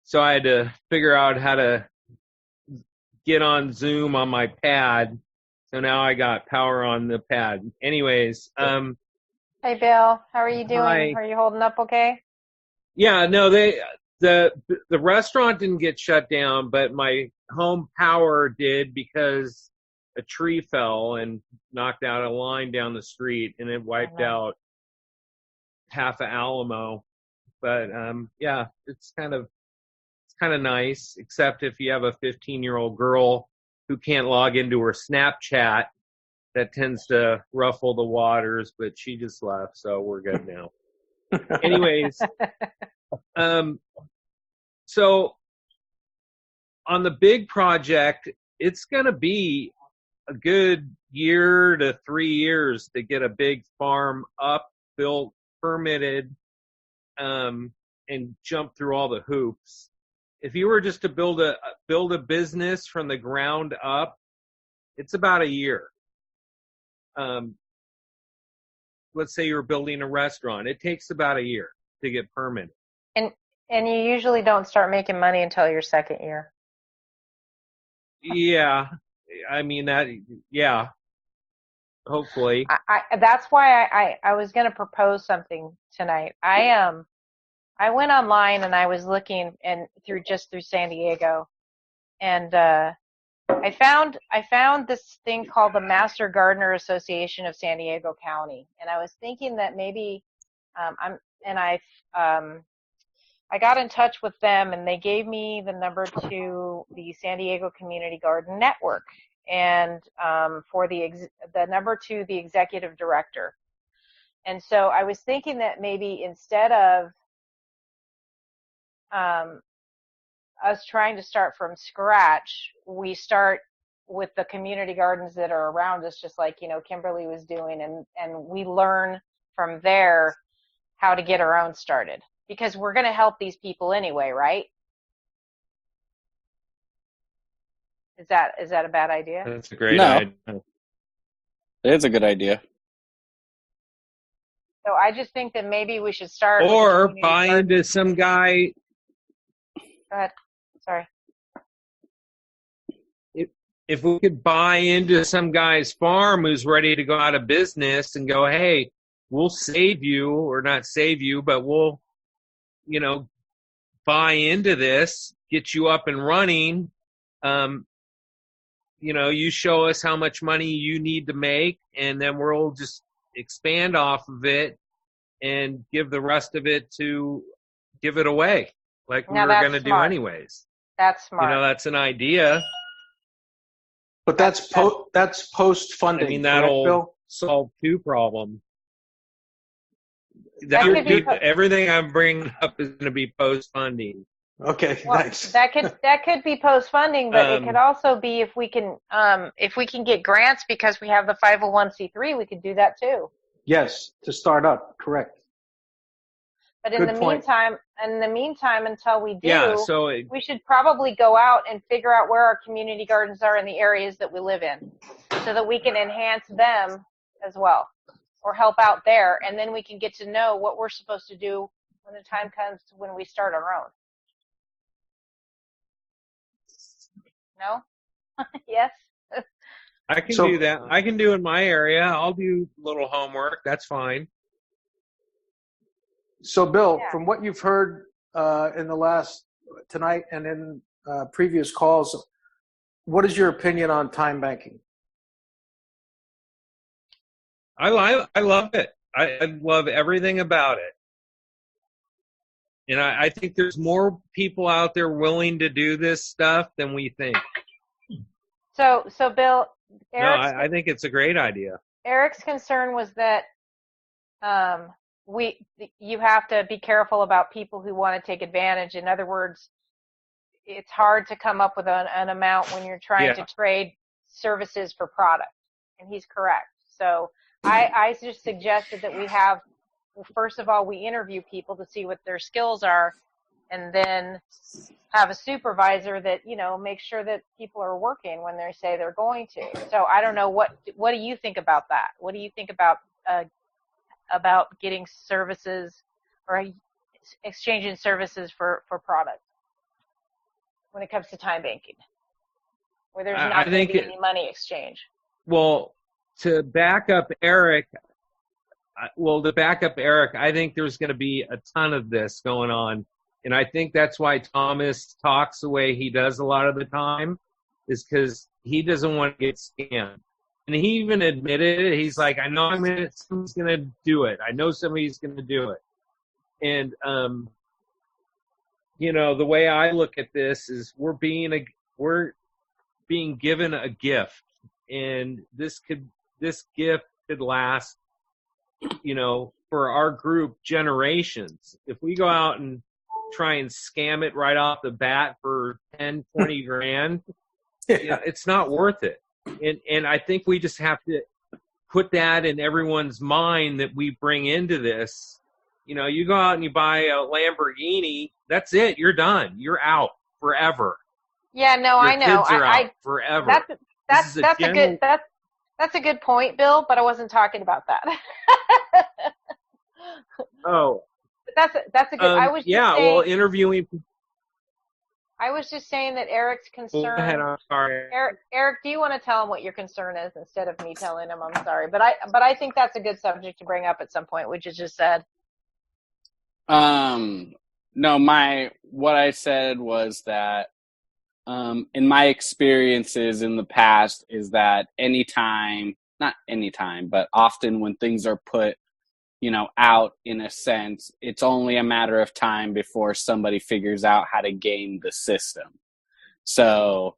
so I had to figure out how to get on Zoom on my pad. So now I got power on the pad. Anyways, hey Bill, how are you doing? Hi. Are you holding up okay? Yeah, no, the restaurant didn't get shut down, but my home power did because a tree fell and knocked out a line down the street, and it wiped out half of Alamo. But yeah, it's kind of nice, except if you have a 15-year-old girl who can't log into her Snapchat, that tends to ruffle the waters, but she just left, so we're good now. Anyways, so on the big project, it's going to be a good year to 3 years to get a big farm up, built, permitted, and jump through all the hoops. If you were just to build a business from the ground up, it's about a year. let's say you're building a restaurant. It takes about a year to get permitted. And you usually don't start making money until your second year. Yeah. I mean, hopefully. That's why I was going to propose something tonight. I went online and I was looking through San Diego, and I found this thing called the Master Gardener Association of San Diego County, and I was thinking that maybe I got in touch with them, and they gave me the number to the San Diego Community Garden Network, and for the number to the executive director. And so I was thinking that maybe instead of us trying to start from scratch, we start with the community gardens that are around us, just like, Kimberly was doing, and we learn from there how to get our own started, because we're going to help these people anyway, right? Is that a bad idea? That's a great idea. It's a good idea. So I just think that maybe we should start. Or buy into some guy. Go ahead. Sorry. If we could buy into some guy's farm who's ready to go out of business and go, hey, we'll save you, or not save you, but we'll, buy into this, get you up and running. You show us how much money you need to make, and then we'll just expand off of it and give the rest of it give it away like we were going to do anyways. That's smart. That's an idea. But that's post-funding. I mean, that'll solve two problems. Everything I'm bringing up is going to be post-funding. Okay, nice. That could be post-funding, but it could also be if we can get grants because we have the 501c3, we could do that too. Yes, to start up, correct. But in the meantime, until we do, we should probably go out and figure out where our community gardens are in the areas that we live in, so that we can enhance them as well, or help out there, and then we can get to know what we're supposed to do when the time comes when we start our own. No? Yes? I can do that. I can do in my area. I'll do a little homework. That's fine. So, Bill, from what you've heard in the last tonight and in previous calls, what is your opinion on time banking? I love it. I love everything about it. And I think there's more people out there willing to do this stuff than we think. So Bill, I think it's a great idea. Eric's concern was that you have to be careful about people who want to take advantage. In other words, it's hard to come up with an amount when you're trying to trade services for product. And he's correct. So I just suggested that first of all, we interview people to see what their skills are, and then have a supervisor that, makes sure that people are working when they say they're going to. So I don't know, what do you think about that? What do you think about getting services or exchanging services for product when it comes to time banking, where there's not going to be any money exchange? Well, to back up Eric, I think there's going to be a ton of this going on. And I think that's why Thomas talks the way he does a lot of the time, is because he doesn't want to get scammed. And he even admitted it. He's like, I know somebody's going to do it. I know somebody's going to do it. And, the way I look at this is we're being given a gift. And this gift could last, for our group generations. If we go out and try and scam it right off the bat for 10, 20 grand, it's not worth it. And I think we just have to put that in everyone's mind that we bring into this. You go out and you buy a Lamborghini, that's it. You're done. You're out forever. Yeah, no, Your I know. Kids are out forever. That's a good That's a good point, Bill, but I wasn't talking about that. Oh, But that's a good. I was just saying, well, interviewing. I was just saying that Eric's Go ahead, concern. I'm sorry. Eric, do you want to tell him what your concern is instead of me telling him? I'm sorry, but I think that's a good subject to bring up at some point, which you just said. No, what I said was that in my experiences in the past is that not anytime, but often when things are put, out in a sense, it's only a matter of time before somebody figures out how to game the system. So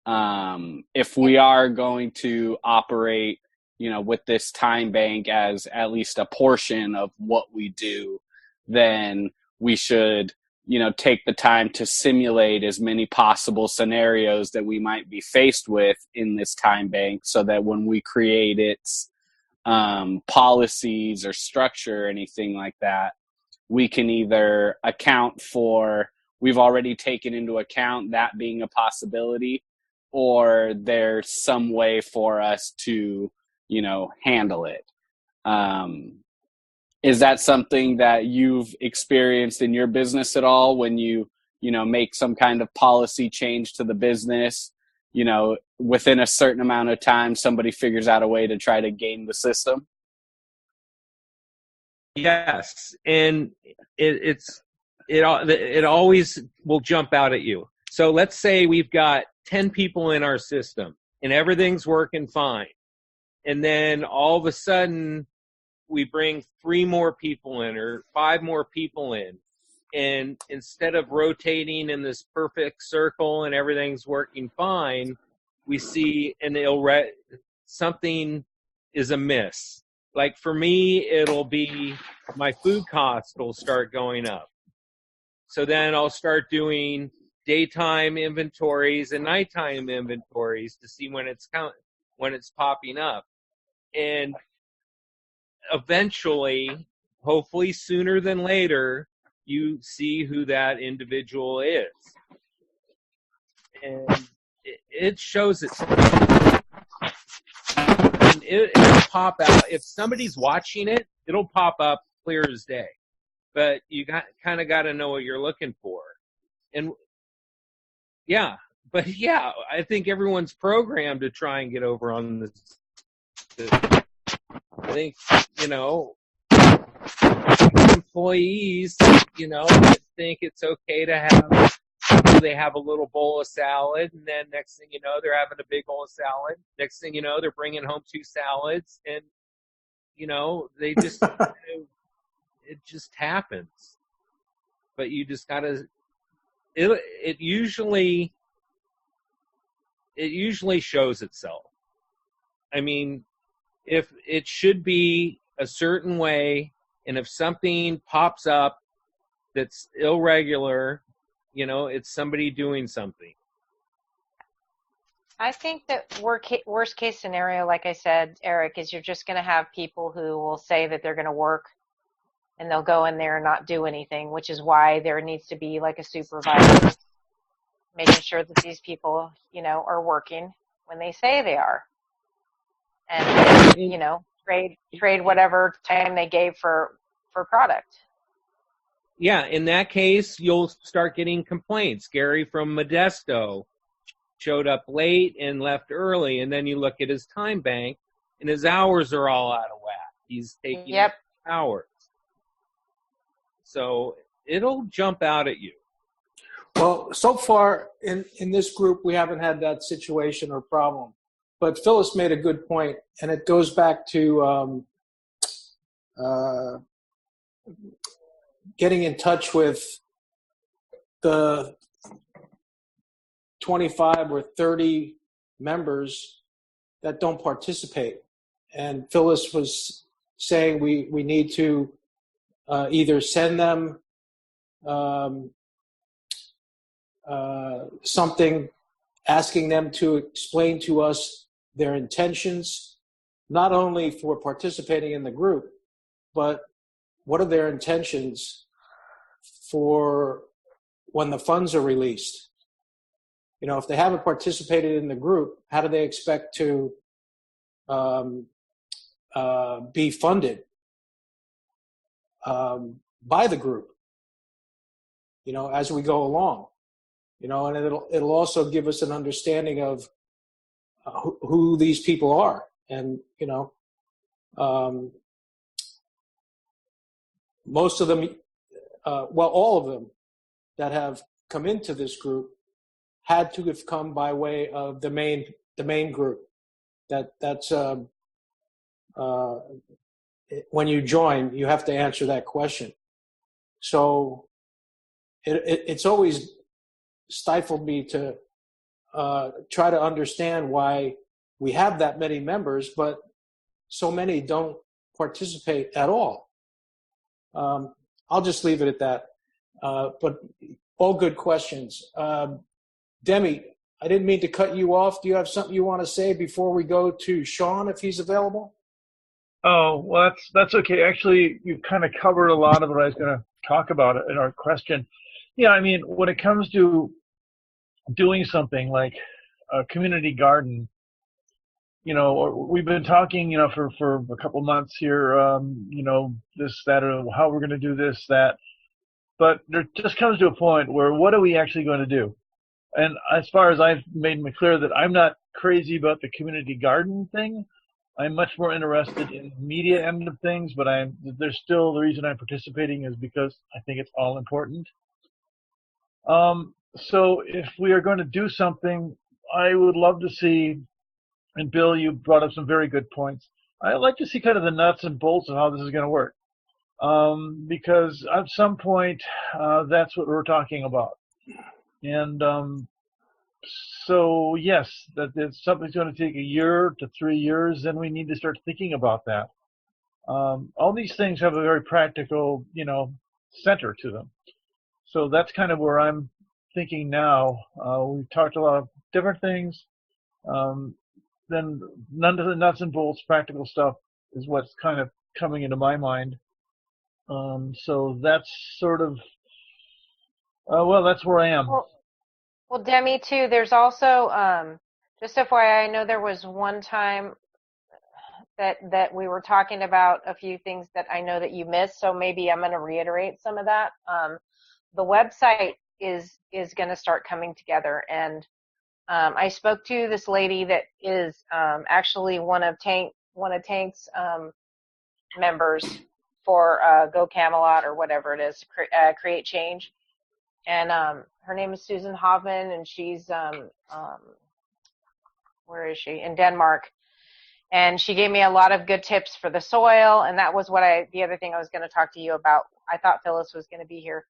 if we are going to operate, with this time bank as at least a portion of what we do, then we should, take the time to simulate as many possible scenarios that we might be faced with in this time bank, so that when we create its policies or structure or anything like that, we can either we've already taken into account that being a possibility, or there's some way for us to, handle it. Is that something that you've experienced in your business at all when you make some kind of policy change to the business? Within a certain amount of time, somebody figures out a way to try to game the system? Yes, and it always will jump out at you. So let's say we've got 10 people in our system and everything's working fine. And then all of a sudden we bring 3 more people in or 5 more people in. And instead of rotating in this perfect circle and everything's working fine, we see something is amiss. Like for me, it'll be my food costs will start going up. So then I'll start doing daytime inventories and nighttime inventories to see when it's popping up. And eventually, hopefully sooner than later, you see who that individual is. And it shows itself. It'll pop out. If somebody's watching it, it'll pop up clear as day. But you kind of got to know what you're looking for. And I think everyone's programmed to try and get over on this. I think, employees, think it's okay to have, they have a little bowl of salad, and then next thing you know, they're having a big bowl of salad. Next thing you know, they're bringing home 2 salads, and, they just, it just happens. But you just gotta, it usually shows itself. I mean, if it should be a certain way, and if something pops up that's irregular, it's somebody doing something. I think that worst case scenario, like I said, Eric, is you're just going to have people who will say that they're going to work, and they'll go in there and not do anything, which is why there needs to be like a supervisor making sure that these people, are working when they say they are. And, trade whatever time they gave for product. Yeah, in that case, you'll start getting complaints. Gary from Modesto showed up late and left early, and then you look at his time bank, and his hours are all out of whack. He's taking hours. So it'll jump out at you. Well, so far in this group, we haven't had that situation or problem. But Phyllis made a good point, and it goes back to getting in touch with the 25 or 30 members that don't participate. And Phyllis was saying we need to either send them something asking them to explain to us their intentions, not only for participating in the group, but what are their intentions for when the funds are released? If they haven't participated in the group, how do they expect to be funded by the group, as we go along, and it'll also give us an understanding of who these people are, and most of them, all of them that have come into this group had to have come by way of the main group. That's when you join, you have to answer that question. So it's always stifled me to try to understand why we have that many members, but so many don't participate at all. I'll just leave it at that. But all good questions. Demi, I didn't mean to cut you off. Do you have something you want to say before we go to Sean, if he's available? Oh, well, that's okay. Actually, you've kind of covered a lot of what I was going to talk about in our question. Yeah, I mean, when it comes to doing something like a community garden, we've been talking, for a couple months here, this, that, or how we're going to do this, that. But there just comes to a point where what are we actually going to do? And as far as I've made me clear that I'm not crazy about the community garden thing, I'm much more interested in the media end of things, but there's still the reason I'm participating is because I think it's all important. So if we are going to do something, I would love to see, and Bill, you brought up some very good points. I'd like to see kind of the nuts and bolts of how this is going to work. Because at some point, that's what we're talking about. And so, yes, that if something's going to take a year to 3 years, then we need to start thinking about that. All these things have a very practical, center to them. So that's kind of where I'm thinking now. We've talked a lot of different things. Then none of the nuts and bolts, practical stuff is what's kind of coming into my mind. So that's sort of, that's where I am. Well, Demi, too, there's also, just FYI, I know there was one time that we were talking about a few things that I know that you missed, so maybe I'm going to reiterate some of that. The website is going to start coming together, and I spoke to this lady that is actually one of Tank's members for Go Camelot or whatever it is, Create Change. And her name is Susan Hoffman, and she's, where is she? In Denmark. And she gave me a lot of good tips for the soil, and that was the other thing I was going to talk to you about. I thought Phyllis was going to be here.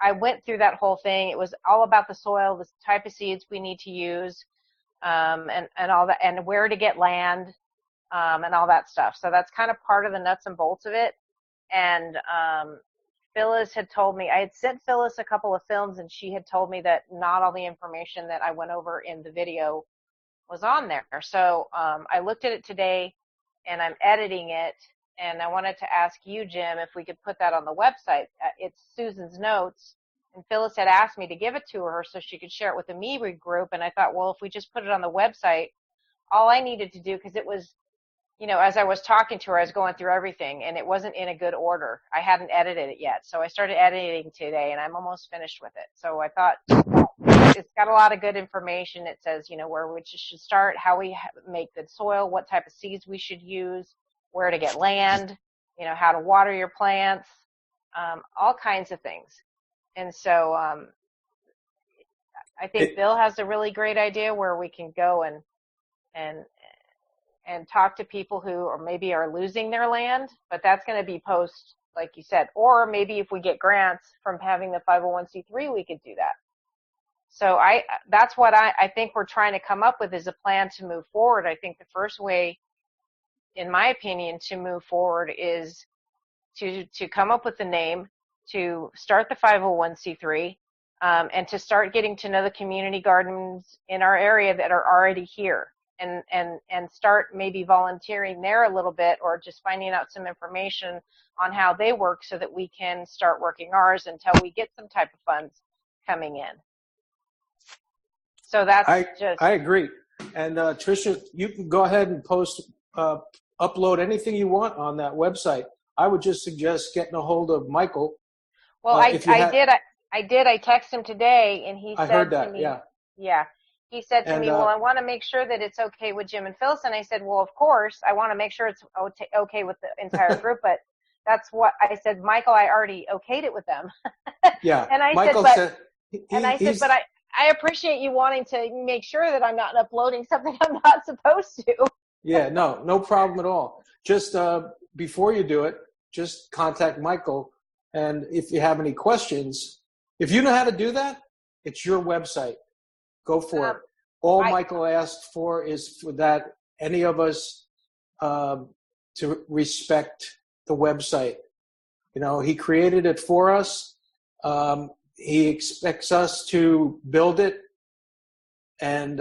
I went through that whole thing. It was all about the soil, the type of seeds we need to use, and all that, and where to get land, and all that stuff. So that's kind of part of the nuts and bolts of it. And Phyllis had told me, I had sent Phyllis a couple of films, and she had told me that not all the information that I went over in the video was on there. So I looked at it today, and I'm editing it, and I wanted to ask you, Jim, if we could put that on the website. It's Susan's notes, and Phyllis had asked me to give it to her so she could share it with the MeWe group, and I thought, well, if we just put it on the website, all I needed to do, because it was, as I was talking to her, I was going through everything, and it wasn't in a good order. I hadn't edited it yet, so I started editing today, and I'm almost finished with it. So I thought it's got a lot of good information. It says, where we should start, how we make good soil, what type of seeds we should use, where to get land, how to water your plants, all kinds of things. And so I think Bill has a really great idea where we can go and talk to people who or maybe are losing their land, but that's going to be post, like you said, or maybe if we get grants from having the 501c3, we could do that. So that's what I think we're trying to come up with is a plan to move forward. I think the first way, in my opinion, to move forward is to come up with a name, to start the 501c3, and to start getting to know the community gardens in our area that are already here. And start maybe volunteering there a little bit, or just finding out some information on how they work so that we can start working ours until we get some type of funds coming in. So that's I agree. And Tricia, you can go ahead and upload anything you want on that website. I would just suggest getting a hold of Michael. Well, I did. I texted him today, and he said to me, yeah. He said to me, well, I want to make sure that it's okay with Jim and Phyllis. And I said, well, of course, I want to make sure it's okay with the entire group. But that's what I said, Michael, I already okayed it with them. Yeah. And I Michael said, but I appreciate you wanting to make sure that I'm not uploading something I'm not supposed to. Yeah, no problem at all. Just before you do it, just contact Michael. And if you have any questions, if you know how to do that, it's your website. Go for it. All Michael asked for is for that any of us to respect the website. You know, he created it for us. He expects us to build it. And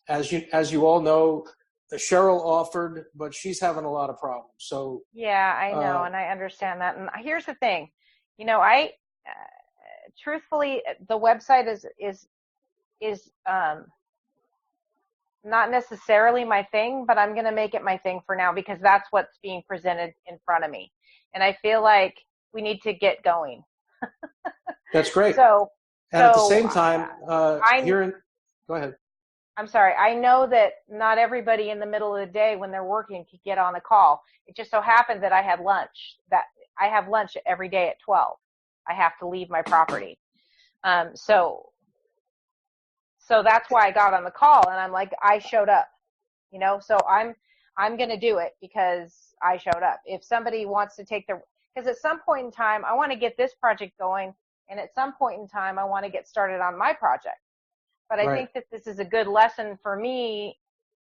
as you all know, Cheryl offered, but she's having a lot of problems. So yeah, I know, and I understand that. And here's the thing, you know, I truthfully, the website is not necessarily my thing, but I'm going to make it my thing for now because that's what's being presented in front of me, and I feel like we need to get going. That's great. So at the same time, go ahead. I'm sorry. I know that not everybody in the middle of the day when they're working could get on a call. It just so happened that I had lunch. That I have lunch every day at 12. I have to leave my property. So that's why I got on the call, and I'm like, I showed up, you know. So I'm going to do it because I showed up. If somebody wants to because at some point in time I want to get this project going, and at some point in time I want to get started on my project. But I think that this is a good lesson for me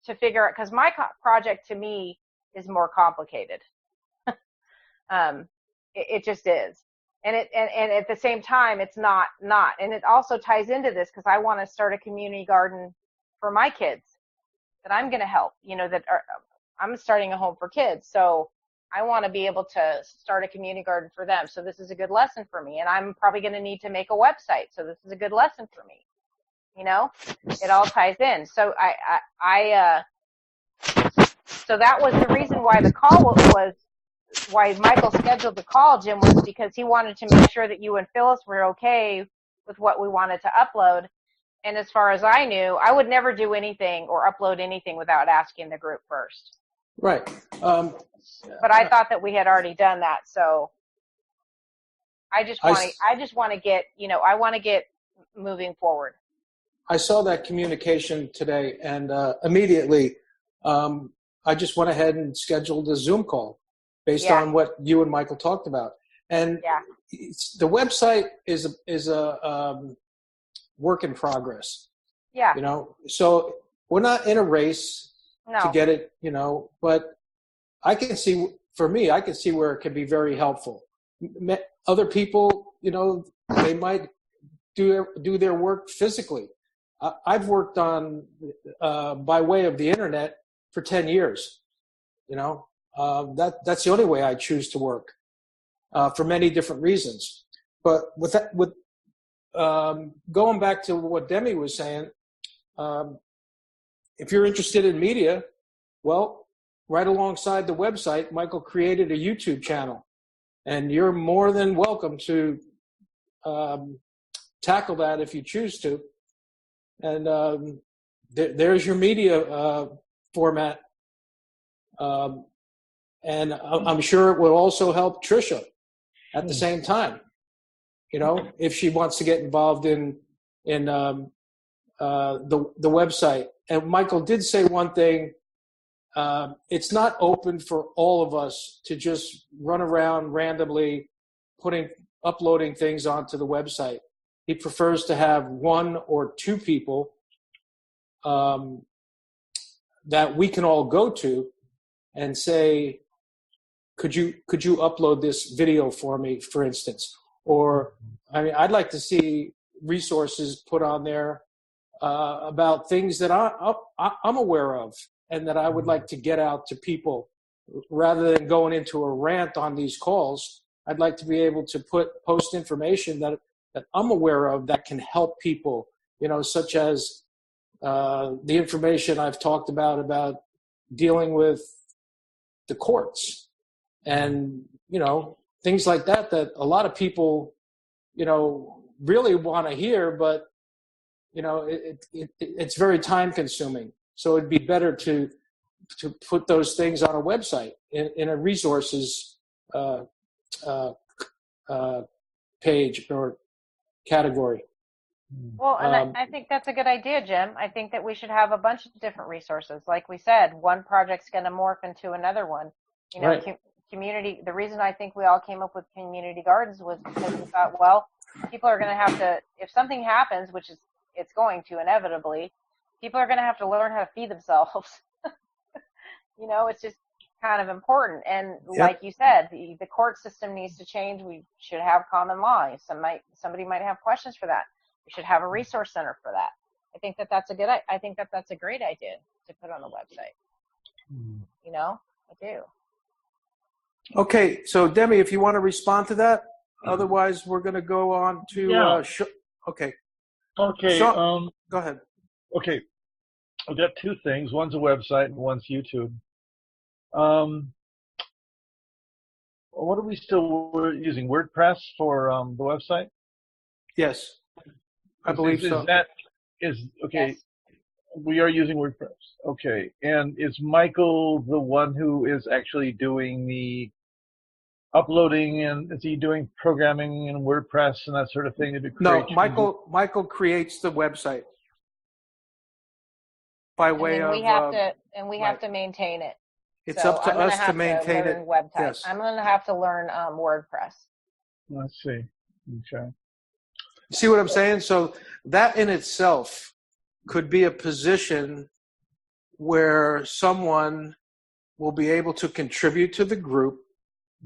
to figure out, because my project to me is more complicated. It just is. And at the same time, it's not. And it also ties into this because I want to start a community garden for my kids that I'm going to help, you know, I'm starting a home for kids. So I want to be able to start a community garden for them. So this is a good lesson for me. And I'm probably going to need to make a website. So this is a good lesson for me. You know, it all ties in. So so that was the reason why the call was, why Michael scheduled the call, Jim, was because he wanted to make sure that you and Phyllis were okay with what we wanted to upload. And as far as I knew, I would never do anything or upload anything without asking the group first. Right. But I thought that we had already done that. So I just want to get, you know, I want to get moving forward. I saw that communication today, and immediately I just went ahead and scheduled a Zoom call based on what you and Michael talked about. And the website is a work in progress. Yeah. You know, so we're not in a race to get it, you know, but I can see where it can be very helpful. Other people, you know, they might do their work physically. I've worked on by way of the internet for 10 years. You know, that's the only way I choose to work for many different reasons. But with going back to what Demi was saying, if you're interested in media, well, right alongside the website, Michael created a YouTube channel, and you're more than welcome to tackle that if you choose to. And there's your media format. And I'm sure it will also help Tricia at the same time. You know, if she wants to get involved in the website. And Michael did say one thing. It's not open for all of us to just run around randomly uploading things onto the website. He prefers to have one or two people that we can all go to and say, could you upload this video for me, for instance? Or, I mean, I'd like to see resources put on there about things that I'm aware of and that I would like to get out to people. Rather than going into a rant on these calls, I'd like to be able to post information that I'm aware of that can help people, you know, such as the information I've talked about dealing with the courts and, things like that a lot of people, really want to hear, but, it's very time consuming. So it'd be better to put those things on a website in a resources page or category. Well, and I think that's a good idea, Jim. I think that we should have a bunch of different resources. Like we said, one project's going to morph into another one. Right. Community. The reason I think we all came up with community gardens was because we thought, well, people are going to have to, if something happens, which is it's going to inevitably, people are going to have to learn how to feed themselves. It's just kind of important. And like you said, the court system needs to change. We should have common law. Somebody might have questions for that. We should have a resource center for that. I think that's a great idea to put on the website. I do. Okay, so Demi, if you want to respond to that, otherwise we're going to go on to. Okay. Okay. Go ahead. Okay, I've got two things. One's a website and one's YouTube. What are we still using? WordPress for the website? Yes, I believe so. Okay? Yes. We are using WordPress. Okay, and is Michael the one who is actually doing the uploading, and is he doing programming in WordPress and that sort of thing? No, Michael creates the website by way of. We have to maintain it. It's up to us to maintain it. Yes. I'm going to have to learn WordPress. Let's see. Okay. See what I'm saying? So that in itself could be a position where someone will be able to contribute to the group.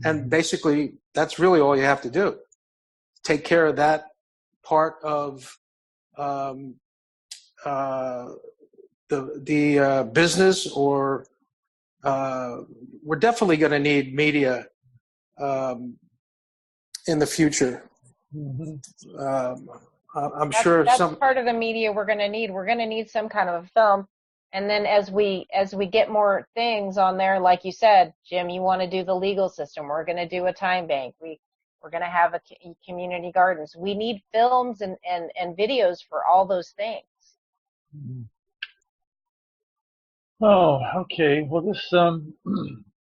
And basically, that's really all you have to do. Take care of that part of the business, or we're definitely going to need media in the future. I'm sure that's part of the media we're going to need. We're going to need some kind of a film. And then as we get more things on there, like you said, Jim, you want to do the legal system. We're going to do a time bank. We're going to have a community gardens. We need films and videos for all those things. Oh, okay. Well, this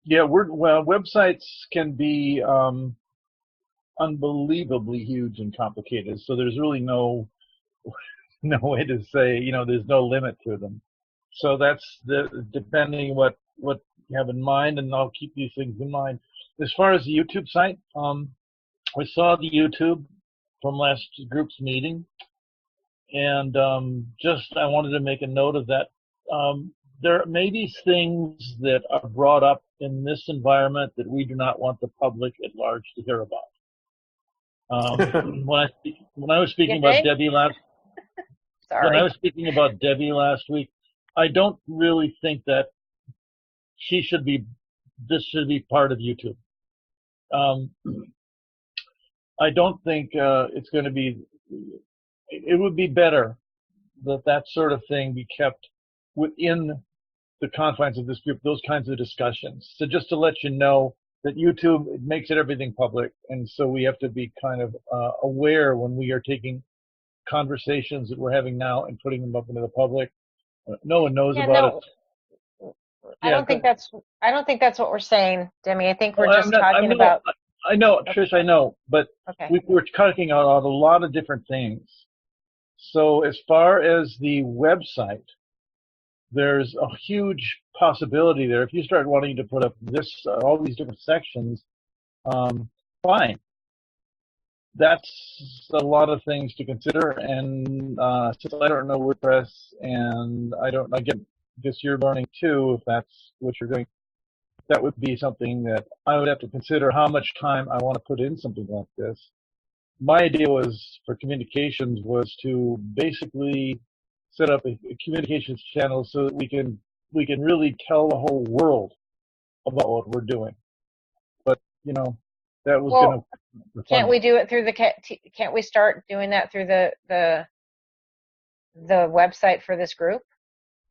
websites can be unbelievably huge and complicated. So there's really no way to say, there's no limit to them. So that's depending what you have in mind, and I'll keep these things in mind. As far as the YouTube site, I saw the YouTube from last group's meeting, and I wanted to make a note of that. There may be things that are brought up in this environment that we do not want the public at large to hear about. When I was speaking about Debbie last, when I was speaking about Debbie last week, I don't really think that this should be part of YouTube. I don't think it's going to be. It would be better that sort of thing be kept within the confines of this group, those kinds of discussions. So just to let you know that YouTube, it makes everything public, and so we have to be kind of aware when we are taking conversations that we're having now and putting them up into the public. No one knows about it. I don't think that's what we're saying, Demi. I think we're just talking about. I know, Trish, I know, but we're talking about a lot of different things. So as far as the website, there's a huge possibility there. If you start wanting to put up all these different sections, fine. That's a lot of things to consider, and since I don't know WordPress, and I guess you're learning too, if that's what you're doing, that would be something that I would have to consider how much time I want to put in something like this. My idea for communications was to basically set up a communications channel so that we can really tell the whole world about what we're doing. But that was going to. Can't we do it through can't we start doing that through the the website for this group?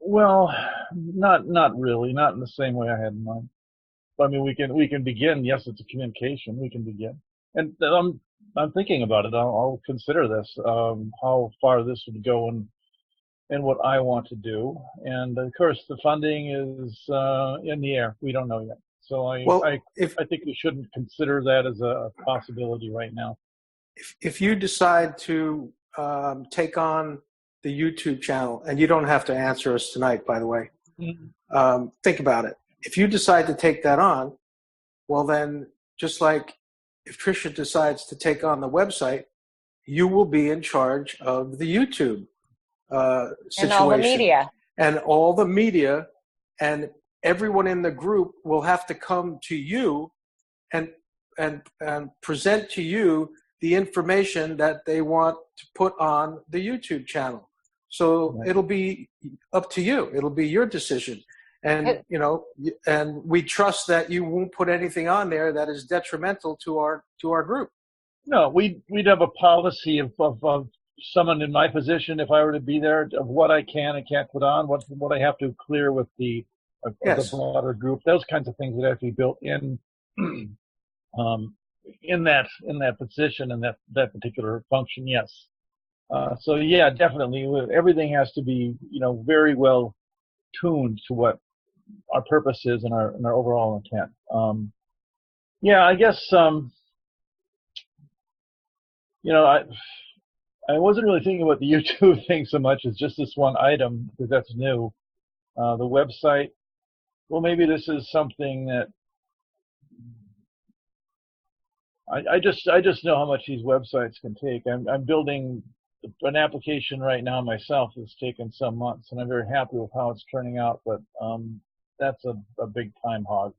Well, not really, not in the same way I had in mind. I mean, we can begin. Yes, it's a communication. We can begin, and I'm thinking about it. I'll consider this, how far this would go, and what I want to do. And of course, the funding is in the air. We don't know yet. So I think we shouldn't consider that as a possibility right now. If you decide to take on the YouTube channel, and you don't have to answer us tonight, by the way, think about it. If you decide to take that on, well then, just like if Tricia decides to take on the website, you will be in charge of the YouTube situation. And all the media. And all the media, and everyone in the group will have to come to you and present to you the information that they want to put on the YouTube channel. So it'll be up to you. It'll be your decision. And, and we trust that you won't put anything on there that is detrimental to our group. No, we'd have a policy of someone in my position, if I were to be there, of what I can and can't put on, what I have to clear with the broader group. Those kinds of things would have to be built in in that position and that particular function. Yes. So yeah, definitely, everything has to be very well tuned to what our purpose is and our overall intent. I guess I wasn't really thinking about the YouTube thing so much as just this one item, because that's new. The website, well, maybe this is something that I just know how much these websites can take. I'm building an application right now myself that's taken some months, and I'm very happy with how it's turning out, but that's a big time hog.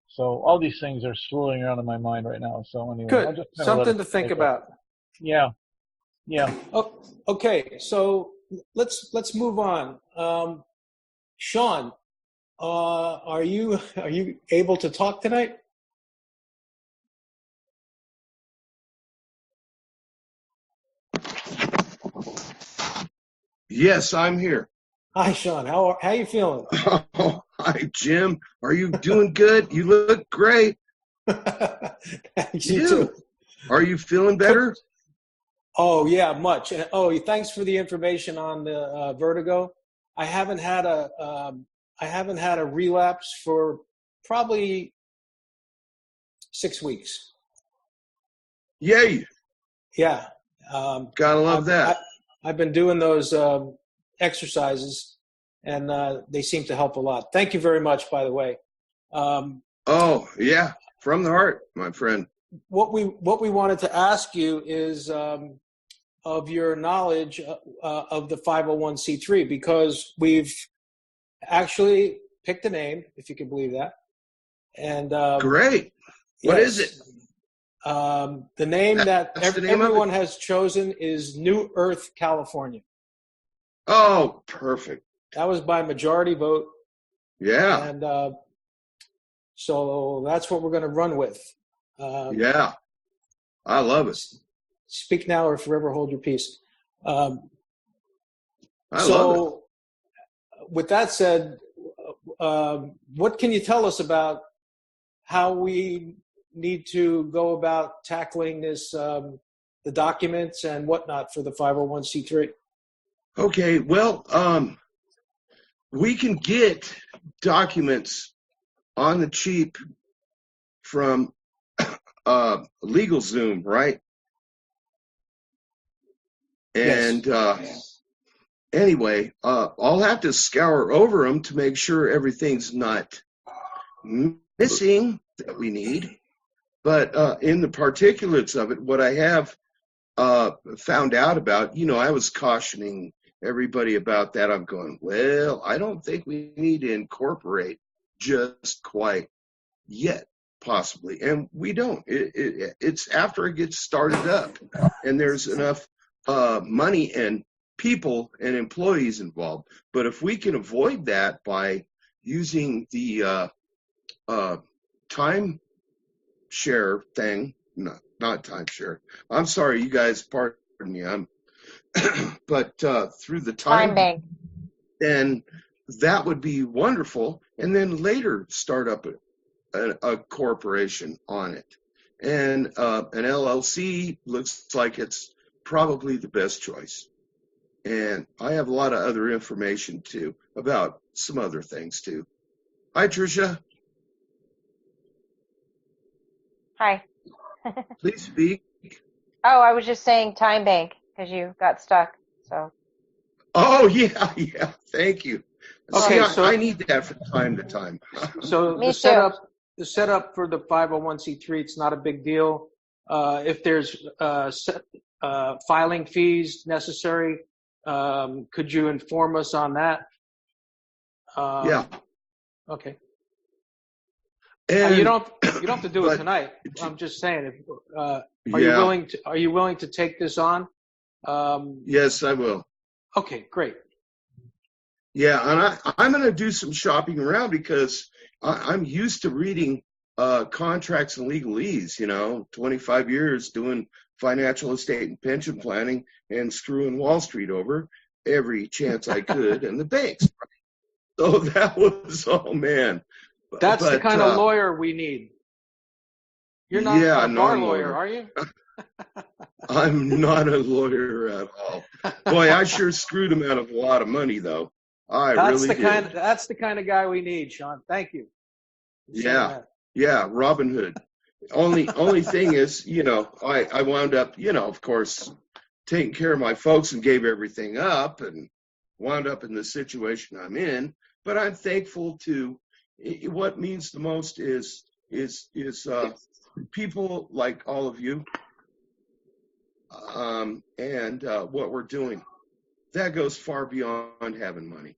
So all these things are swirling around in my mind right now. So anyway, good. Something to think about. Yeah. Oh, okay. So let's move on. Sean, are you able to talk tonight? Yes, I'm here. Hi, Sean. How you feeling? Oh, hi, Jim. Are you doing good? You look great. You too. Are you feeling better? Oh yeah, much. Oh, thanks for the information on the vertigo. I haven't had a relapse for probably 6 weeks. Yay! Yeah. Gotta love that. I've been doing those exercises, and they seem to help a lot. Thank you very much, by the way. Oh yeah, from the heart, my friend. What we wanted to ask you is of your knowledge of the 501c3, because we've actually picked a name, if you can believe that. And great. What is it? The name that everyone has chosen is New Earth, California. Oh, perfect. That was by majority vote. Yeah. And so that's what we're going to run with. Yeah. I love it. Speak now or forever hold your peace. I love it. With that said, what can you tell us about how we need to go about tackling this, the documents and whatnot for the 501c3? Okay, well, we can get documents on the cheap from LegalZoom, right? And anyway, I'll have to scour over them to make sure everything's not missing that we need. But in the particulates of it, what I have found out about, I was cautioning everybody about that. I'm going, well, I don't think we need to incorporate just quite yet, possibly. And we don't. It's after it gets started up and there's enough money and people and employees involved. But if we can avoid that by using the time share thing, not time share. I'm sorry, you guys, pardon me. but through the Time bank. then that would be wonderful. And then later start up a corporation on it. And an LLC looks like it's probably the best choice. And I have a lot of other information too about some other things too. Hi, Tricia. Hi. Please speak. Oh, I was just saying time bank because you got stuck. So. Oh, yeah, yeah. Thank you. Okay, See, I need that from time to time. So Me the setup for the 501c3, it's not a big deal. If there's filing fees necessary, could you inform us on that? Yeah. Okay. And you don't have to do it tonight. I'm just saying. Are you willing to take this on? Yes, I will. Okay, great. Yeah, and I'm going to do some shopping around because I'm used to reading contracts and legalese, 25 years doing financial estate and pension planning and screwing Wall Street over every chance I could and the banks. So that was, oh, man. That's the kind of lawyer we need. You're not a bar lawyer, are you? I'm not a lawyer at all. Boy, I sure screwed him out of a lot of money, though. That's the kind of guy we need, Sean. Thank you. Yeah, Robin Hood. Only thing is, I wound up, of course, taking care of my folks and gave everything up and wound up in the situation I'm in. But I'm thankful to what means the most is people like all of you, and what we're doing. That goes far beyond having money.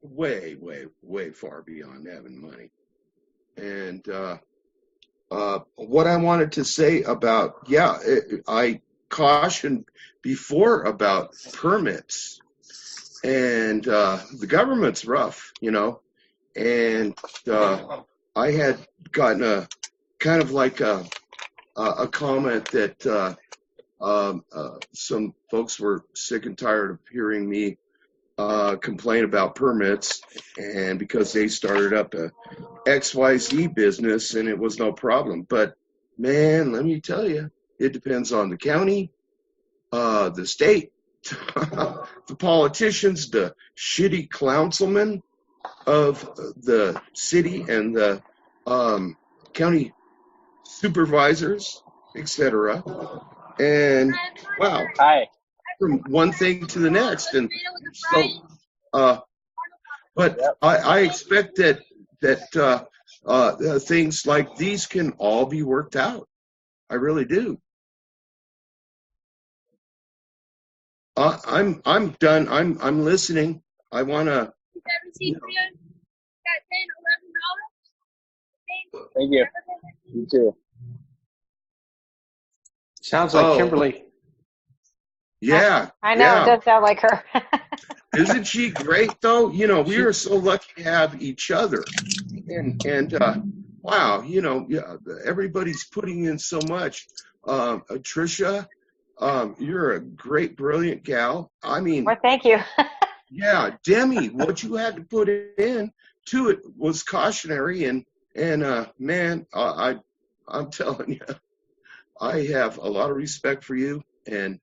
Way, way, way far beyond having money. And what I wanted to say about, I cautioned before about permits. And the government's rough, and I had gotten a kind of like a comment that some folks were sick and tired of hearing me complain about permits, and because they started up a XYZ business and it was no problem. But man, let me tell you, it depends on the county, the state, the politicians, the shitty councilmen of the city and the county supervisors, etc. And wow, from one thing to the next. And so, but I expect that things like these can all be worked out. I really do. I'm done. I'm listening. I want to. Thank you. You too. Sounds like Kimberly. Yeah. I know, it does sound like her. Isn't she great, though? We are so lucky to have each other. And wow, everybody's putting in so much. Tricia, you're a great, brilliant gal. I mean, well, thank you. Yeah, Demi, what you had to put in to it was cautionary, and man, I'm telling you, I have a lot of respect for you, and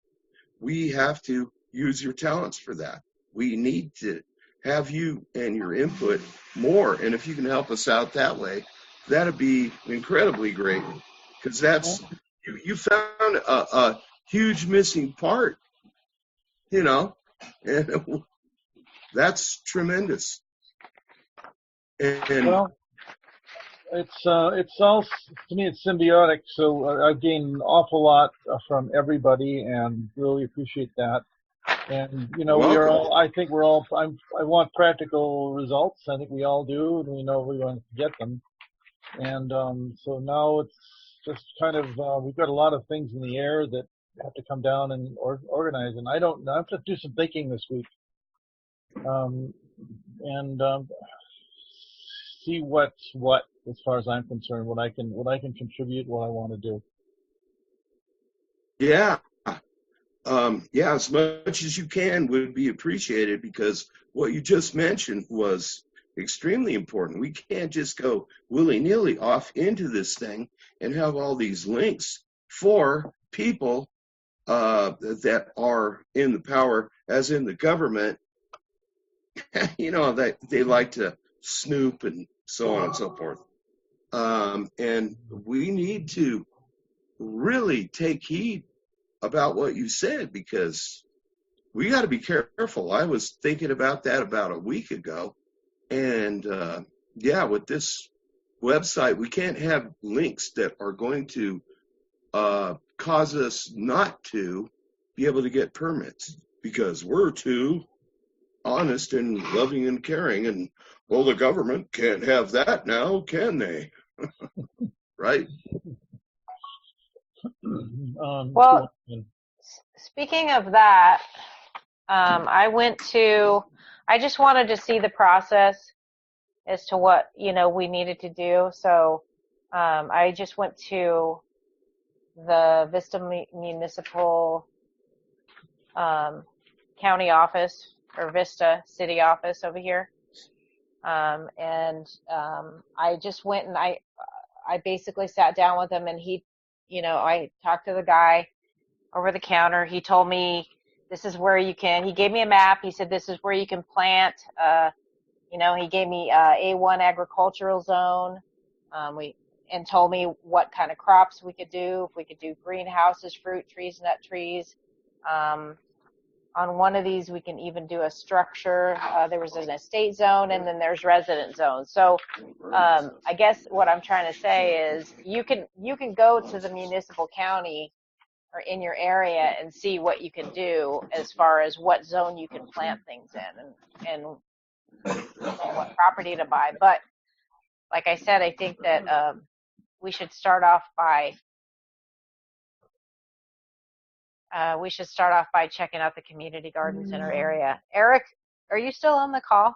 we have to use your talents for that. We need to have you and your input more, and if you can help us out that way, that'd be incredibly great, because that's you found a huge missing part, and that's tremendous. And well, it's all, to me, it's symbiotic. So I've gained an awful lot from everybody, and really appreciate that. And we are all. I think we're all. I want practical results. I think we all do, and we know we're going to get them. And so now it's just kind of we've got a lot of things in the air that have to come down and organize. And I have to do some thinking this week. And see what's what as far as I'm concerned, what I can contribute, what I want to do. Yeah. yeah, as much as you can would be appreciated, because what you just mentioned was extremely important. We can't just go willy-nilly off into this thing and have all these links for people that are in the power, as in the government. You know, that they like to snoop and so on and so forth. And we need to really take heed about what you said, because we got to be careful. I was thinking about that about a week ago. And yeah, with this website, we can't have links that are going to cause us not to be able to get permits, because we're too honest and loving and caring. And, well, the government can't have that now, can they? Right? Well, speaking of that, I just wanted to see the process as to what, we needed to do. So I just went to the Vista Municipal County office, or Vista City office over here. And I just went and I basically sat down with him, and I talked to the guy over the counter. He told me, this is where he gave me a map. He said, this is where you can plant. He gave me A1 agricultural zone. And told me what kind of crops we could do, if we could do greenhouses, fruit trees, nut trees. On one of these, we can even do a structure. There was an estate zone, and then there's resident zones. So I guess what I'm trying to say is you can go to the municipal county or in your area and see what you can do as far as what zone you can plant things in and what property to buy. But like I said, I think that we should start off by checking out the community gardens in our area. Eric, are you still on the call?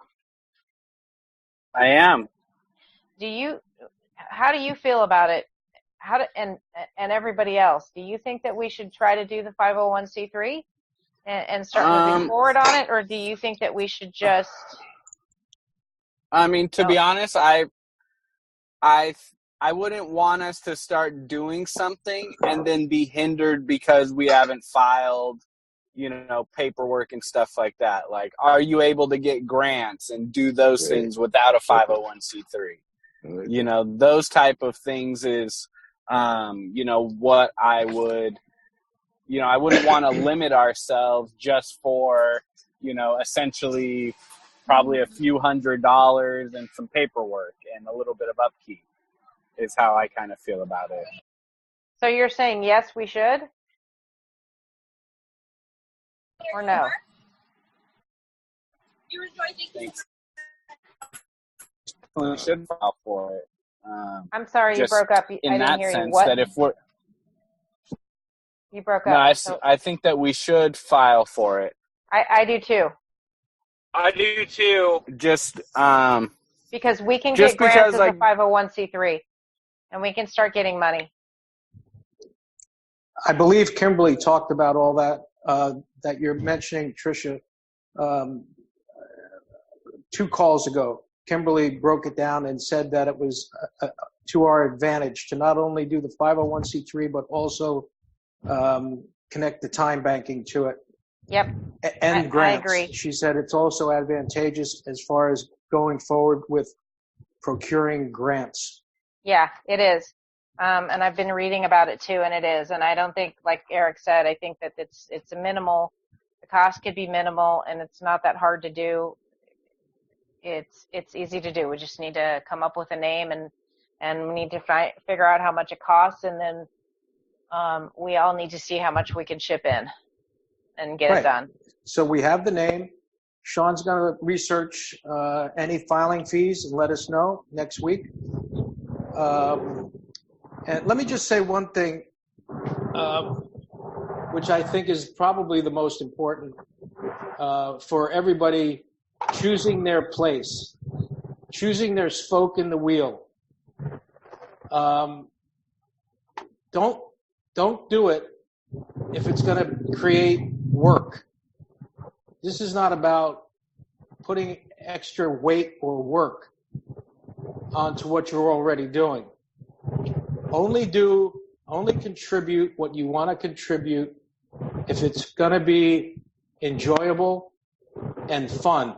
I am. How do you feel about it? And everybody else, do you think that we should try to do the 501c3 and start moving forward on it, or do you think that we should just? I mean, to be honest, I wouldn't want us to start doing something and then be hindered because we haven't filed, paperwork and stuff like that. Like, are you able to get grants and do those things without a 501c3? Those type of things is, what I would, I wouldn't want to limit ourselves just for, essentially probably a few $100s and some paperwork and a little bit of upkeep. Is how I kind of feel about it. So you're saying yes, we should? Or no? We should file for it. I'm sorry, you broke up. I didn't hear you. What? That if we're, you broke up. No, I think that we should file for it. I do too. I do too. Just because we can get grants as a 501c3. And we can start getting money. I believe Kimberly talked about all that that you're mentioning, Tricia, 2 calls ago. Kimberly broke it down and said that it was to our advantage to not only do the 501c3, but also connect the time banking to it. Yep. And grants. I agree. She said it's also advantageous as far as going forward with procuring grants. Yeah, it is. And I've been reading about it too, and it is. And I don't think, like Eric said, I think that it's a minimal. The cost could be minimal, and it's not that hard to do. It's easy to do. We just need to come up with a name, and we need to figure out how much it costs, and then we all need to see how much we can ship in and get it done. So we have the name. Sean's going to research any filing fees and let us know next week. And let me just say one thing, which I think is probably the most important for everybody choosing their place, choosing their spoke in the wheel. Don't do it if it's going to create work. This is not about putting extra weight or work onto what you're already doing. Only contribute what you want to contribute if it's going to be enjoyable and fun.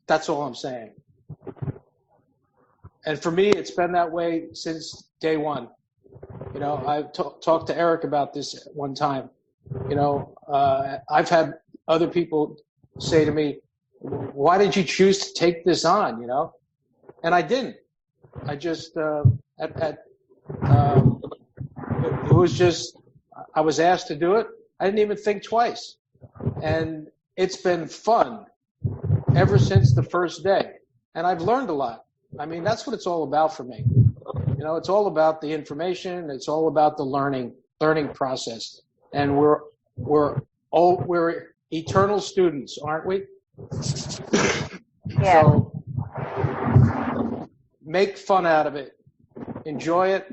That's all I'm saying. And for me, it's been that way since day one. You know, I've talked to Eric about this one time. You know, I've had other people say to me, why did you choose to take this on, you know? And I didn't. I just, it was just, I was asked to do it. I didn't even think twice. And it's been fun ever since the first day. And I've learned a lot. I mean, that's what it's all about for me. You know, it's all about the information. It's all about the learning process. And we're eternal students, aren't we? Yeah. So make fun out of it, enjoy it,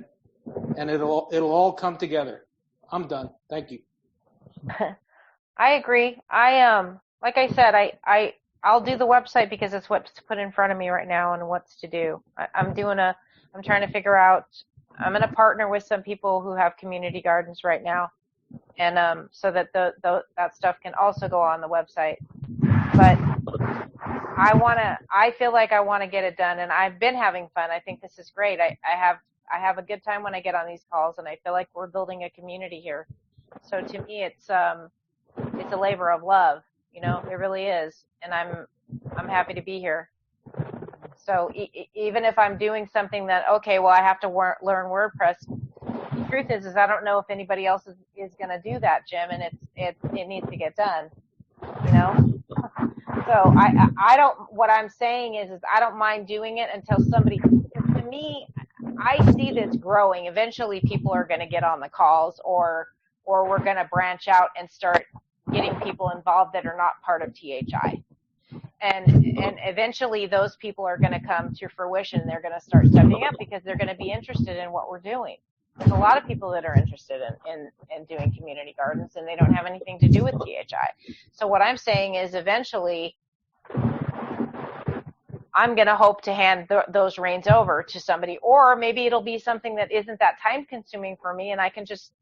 and it'll all come together. I'm done. Thank you. I agree. Like I said, I'll do the website because it's what's put in front of me right now and what's to do. I'm trying to figure out. I'm going to partner with some people who have community gardens right now, and so that that stuff can also go on the website. But I feel like I want to get it done, and I've been having fun. I think this is great. I have a good time when I get on these calls, and I feel like we're building a community here. So to me, it's a labor of love. You know, it really is, and I'm happy to be here. So even if I'm doing something that, okay, well, I have to learn WordPress. The truth is I don't know if anybody else is going to do that, Jim, and it needs to get done. You know. So I don't. What I'm saying is I don't mind doing it until somebody. To me, I see this growing. Eventually, people are going to get on the calls, or we're going to branch out and start getting people involved that are not part of THI. And eventually those people are going to come to fruition. They're going to start stepping up because they're going to be interested in what we're doing. There's a lot of people that are interested in doing community gardens, and they don't have anything to do with THI. So what I'm saying is eventually I'm going to hope to hand those reins over to somebody, or maybe it'll be something that isn't that time consuming for me, and I can just,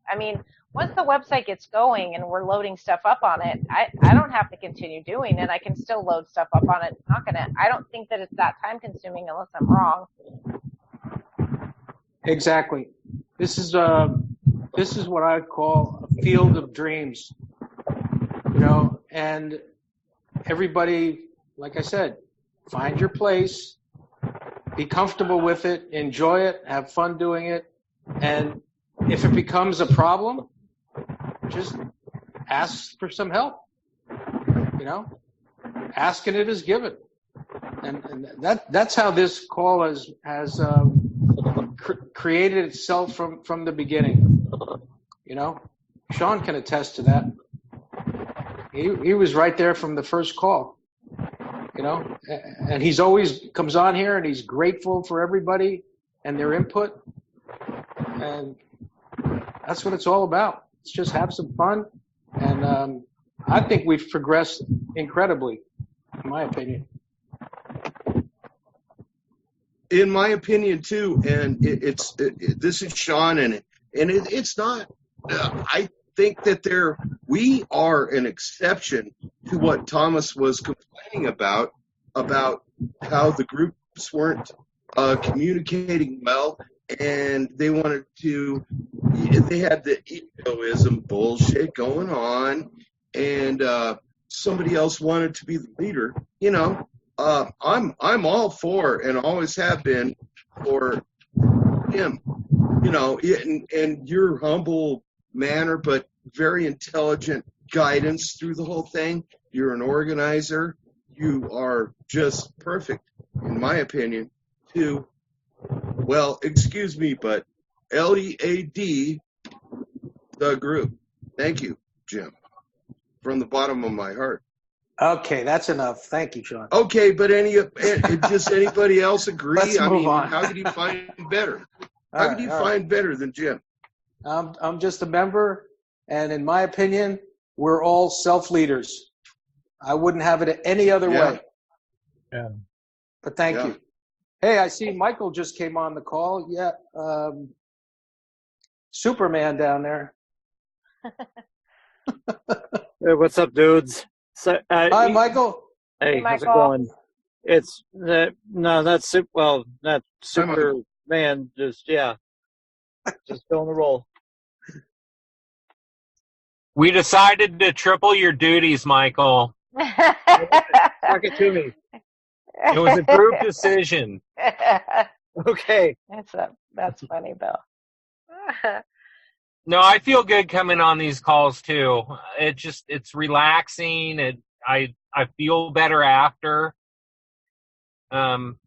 once the website gets going and we're loading stuff up on it, I don't have to continue doing it. I can still load stuff up on it. I don't think that it's that time consuming unless I'm wrong. Exactly. This is what I call a field of dreams, you know, and everybody, like I said, find your place, be comfortable with it, enjoy it, have fun doing it, and if it becomes a problem, just ask for some help, you know, asking it is given. And that's how this call has created itself from the beginning. You know, Sean can attest to that. He was right there from the first call. You know, and he's always comes on here and he's grateful for everybody and their input, and that's what it's all about. Let's just have some fun, and I think we've progressed incredibly, in my opinion. In my opinion too, and this is Sean, and it's not. I think that we are an exception to what Thomas was complaining about how the groups weren't communicating well, and they had the egoism bullshit going on, and somebody else wanted to be the leader. You know, I'm all for, and always have been, for him. You know, and your humble manner, but very intelligent guidance through the whole thing. You're an organizer. You are just perfect, in my opinion, to, well, excuse me, but LEAD, the group. Thank you, Jim, from the bottom of my heart. Okay, that's enough. Thank you, Sean. Okay, but does anybody else agree? Let's move on. How could you find better? How could you find better than Jim? I'm just a member, and in my opinion, we're all self-leaders. I wouldn't have it any other way. Yeah. But thank you. Hey, I see Michael just came on the call. Yeah, Superman down there. Hey, what's up, dudes? So, Hi, Michael. Hey, how's it Michael. going? It's not Superman. Just filling the role. We decided to triple your duties, Michael. Talk it to me. It was a group decision. Okay. That's funny, Bill. No, I feel good coming on these calls too. It's relaxing. I feel better after. I'm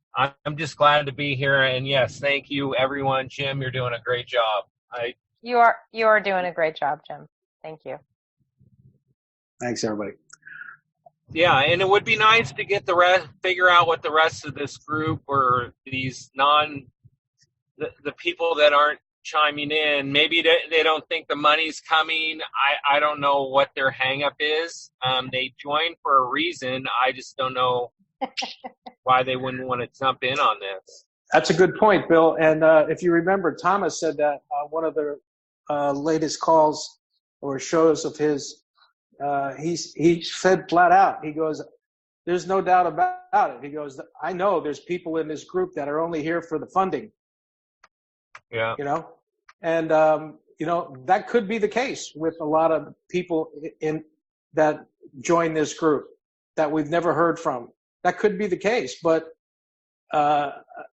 just glad to be here, and yes, thank you, everyone. Jim, you're doing a great job. You are doing a great job, Jim. Thank you. Thanks, everybody. Yeah, and it would be nice to get figure out what the rest of this group or these the people that aren't chiming in. Maybe they don't think the money's coming. I don't know what their hang up is. They joined for a reason. I just don't know why they wouldn't want to jump in on this. That's a good point, Bill. And if you remember, Thomas said that on one of the latest calls or shows of his, he said flat out, he goes, there's no doubt about it. He goes, I know there's people in this group that are only here for the funding. Yeah. You know, and, that could be the case with a lot of people that join this group that we've never heard from. That could be the case. But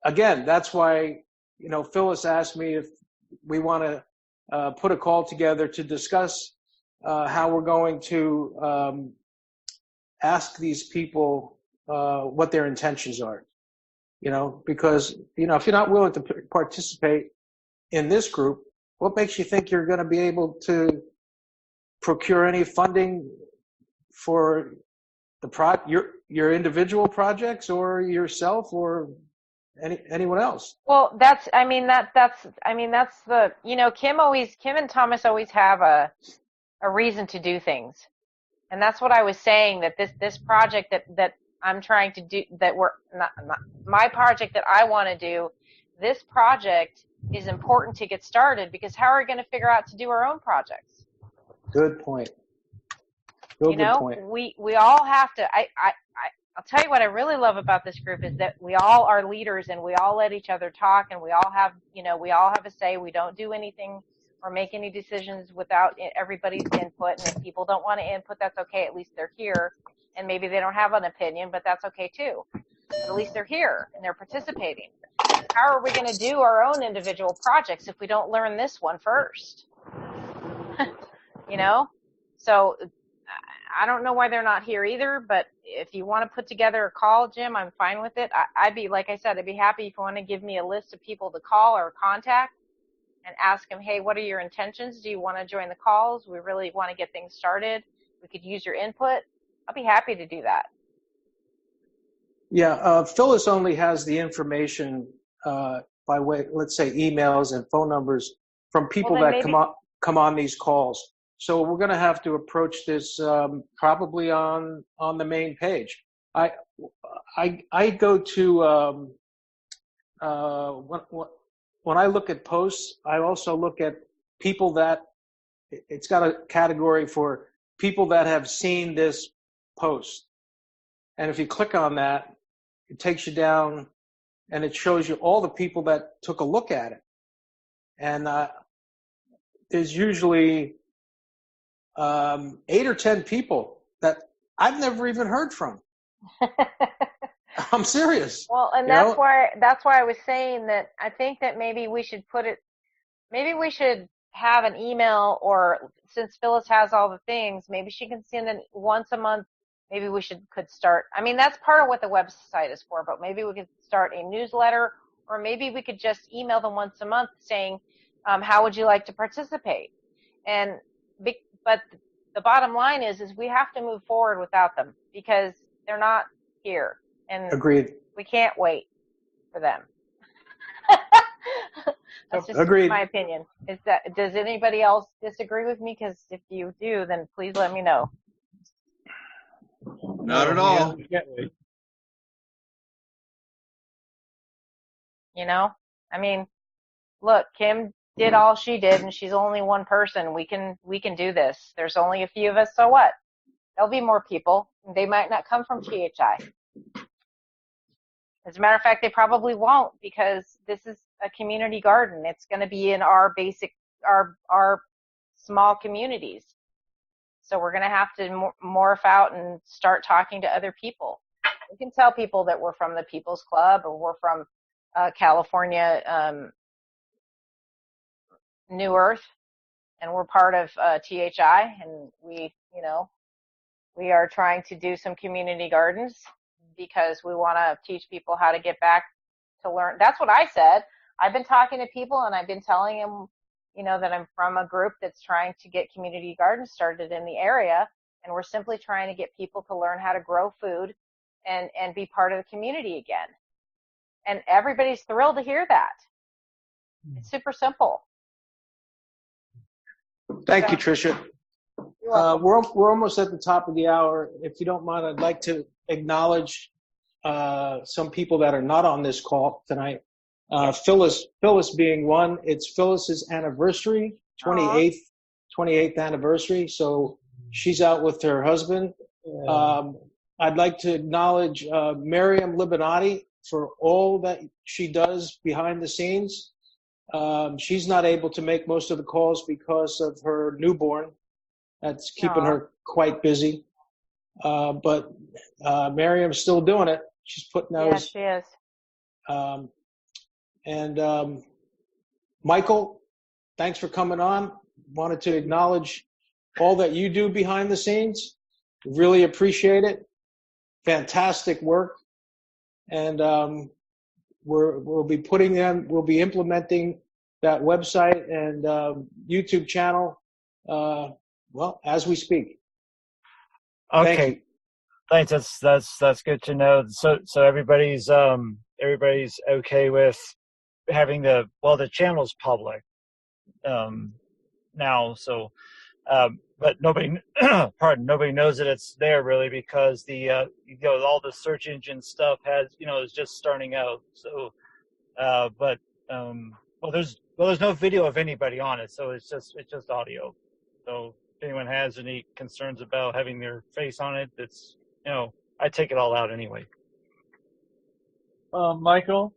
again, that's why, Phyllis asked me if we want to put a call together to discuss how we're going to ask these people what their intentions are. Because, if you're not willing to participate in this group, what makes you think you're going to be able to procure any funding for your individual projects or yourself or anyone else? Well, that's the, Kim and Thomas always have a reason to do things. And that's what I was saying, that this project that I'm trying to do, that we're not my project that I want to do, this project is important to get started, because how are we going to figure out to do our own projects? Good point. Good point. We all have to, I'll tell you what I really love about this group is that we all are leaders and we all let each other talk, and we all have a say. We don't do anything or make any decisions without everybody's input. And if people don't want to input, that's okay. At least they're here, and maybe they don't have an opinion, but that's okay too. But at least they're here and they're participating. How are we going to do our own individual projects if we don't learn this one first? So I don't know why they're not here either, but if you want to put together a call, Jim, I'm fine with it. I'd be happy if you want to give me a list of people to call or contact and ask them, hey, what are your intentions? Do you want to join the calls? We really want to get things started. We could use your input. I'll be happy to do that. Yeah, Phyllis only has the information by way, let's say, emails and phone numbers from people that come on these calls. So we're going to have to approach this probably on the main page. I go to when I look at posts, I also look at people that it's got a category for people that have seen this post, and if you click on that, it takes you down and it shows you all the people that took a look at it, and there's usually 8 or 10 people that I've never even heard from. I'm serious. Well, and that's why I was saying that I think that maybe we should have an email, or since Phyllis has all the things, maybe she can send it once a month. Maybe we could start. I mean, that's part of what the website is for, but maybe we could start a newsletter, or maybe we could just email them once a month saying, how would you like to participate? But the bottom line is we have to move forward without them, because they're not here. And agreed. We can't wait for them. That's just Agreed. my opinion. Does anybody else disagree with me? Because if you do, then please let me know. Not at all. We can't wait. You know, I mean, look, Kim did all she did, and she's only one person. We can do this. There's only a few of us, so what? There'll be more people. They might not come from THI. As a matter of fact, they probably won't, because this is a community garden. It's going to be in our small communities. So we're going to have to morph out and start talking to other people. We can tell people that we're from the People's Club, or we're from California New Earth, and we're part of THI, and we are trying to do some community gardens because we want to teach people how to get back to learn. That's what I said. I've been talking to people, and I've been telling them, that I'm from a group that's trying to get community gardens started in the area, and we're simply trying to get people to learn how to grow food and be part of the community again. And everybody's thrilled to hear that. It's super simple. Thank you, Tricia. We're almost at the top of the hour. If you don't mind, I'd like to acknowledge some people that are not on this call tonight. Phyllis being one. It's Phyllis's anniversary, 28th anniversary. So she's out with her husband. I'd like to acknowledge Miriam Libinati for all that she does behind the scenes. She's not able to make most of the calls because of her newborn. That's keeping her quite busy. But Miriam's still doing it. She's putting out. Yeah, she is. And Michael, thanks for coming on. Wanted to acknowledge all that you do behind the scenes. Really appreciate it. Fantastic work. And we'll be implementing that website and YouTube channel, as we speak. Okay. Thanks. That's good to know. So everybody's okay with having the channel's public now. So, but nobody knows that it's there really, because the all the search engine stuff is just starting out. So, there's no video of anybody on it, so it's just audio. So if anyone has any concerns about having their face on it, it's I take it all out anyway. Michael,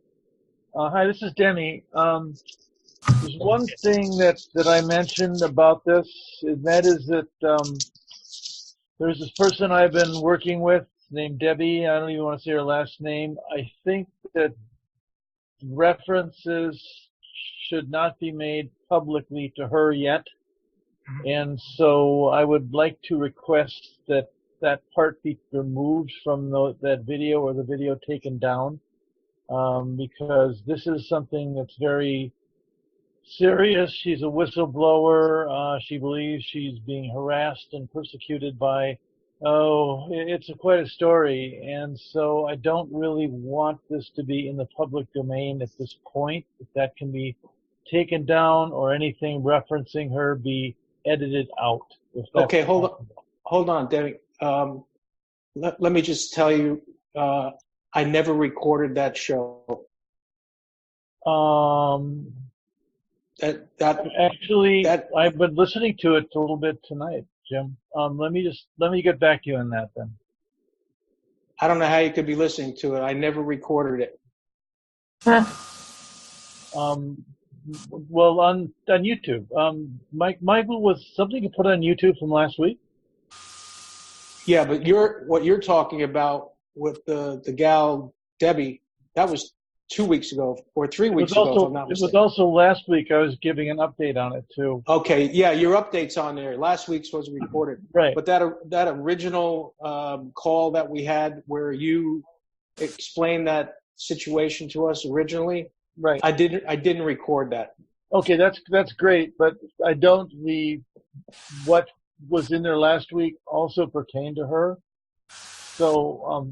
hi, this is Demi. There's one thing that I mentioned about this, and that is that there's this person I've been working with named Debbie. I don't even want to say her last name. I think that references should not be made publicly to her yet. And so I would like to request that part be removed from that video, or the video taken down, because this is something that's very serious. She's a whistleblower. She believes she's being harassed and persecuted by, it's quite a story. And so I don't really want this to be in the public domain at this point. If that can be taken down, or anything referencing her be edited out. Okay, hold on, Debbie. Let me just tell you, I never recorded that show. I've been listening to it a little bit tonight, Jim. Let me get back to you on that then. I don't know how you could be listening to it. I never recorded it. Well, on YouTube. Michael, was something you put on YouTube from last week? Yeah, but what you're talking about with the gal Debbie, that was 2 weeks ago or 3 weeks ago, if I'm not mistaken. It was also last week. I was giving an update on it too. Okay, yeah, your update's on there. Last week's was recorded, right? But that original call that we had, where you explained that situation to us originally, right? I didn't record that. Okay, that's great, but I don't. What was in there last week also pertained to her. So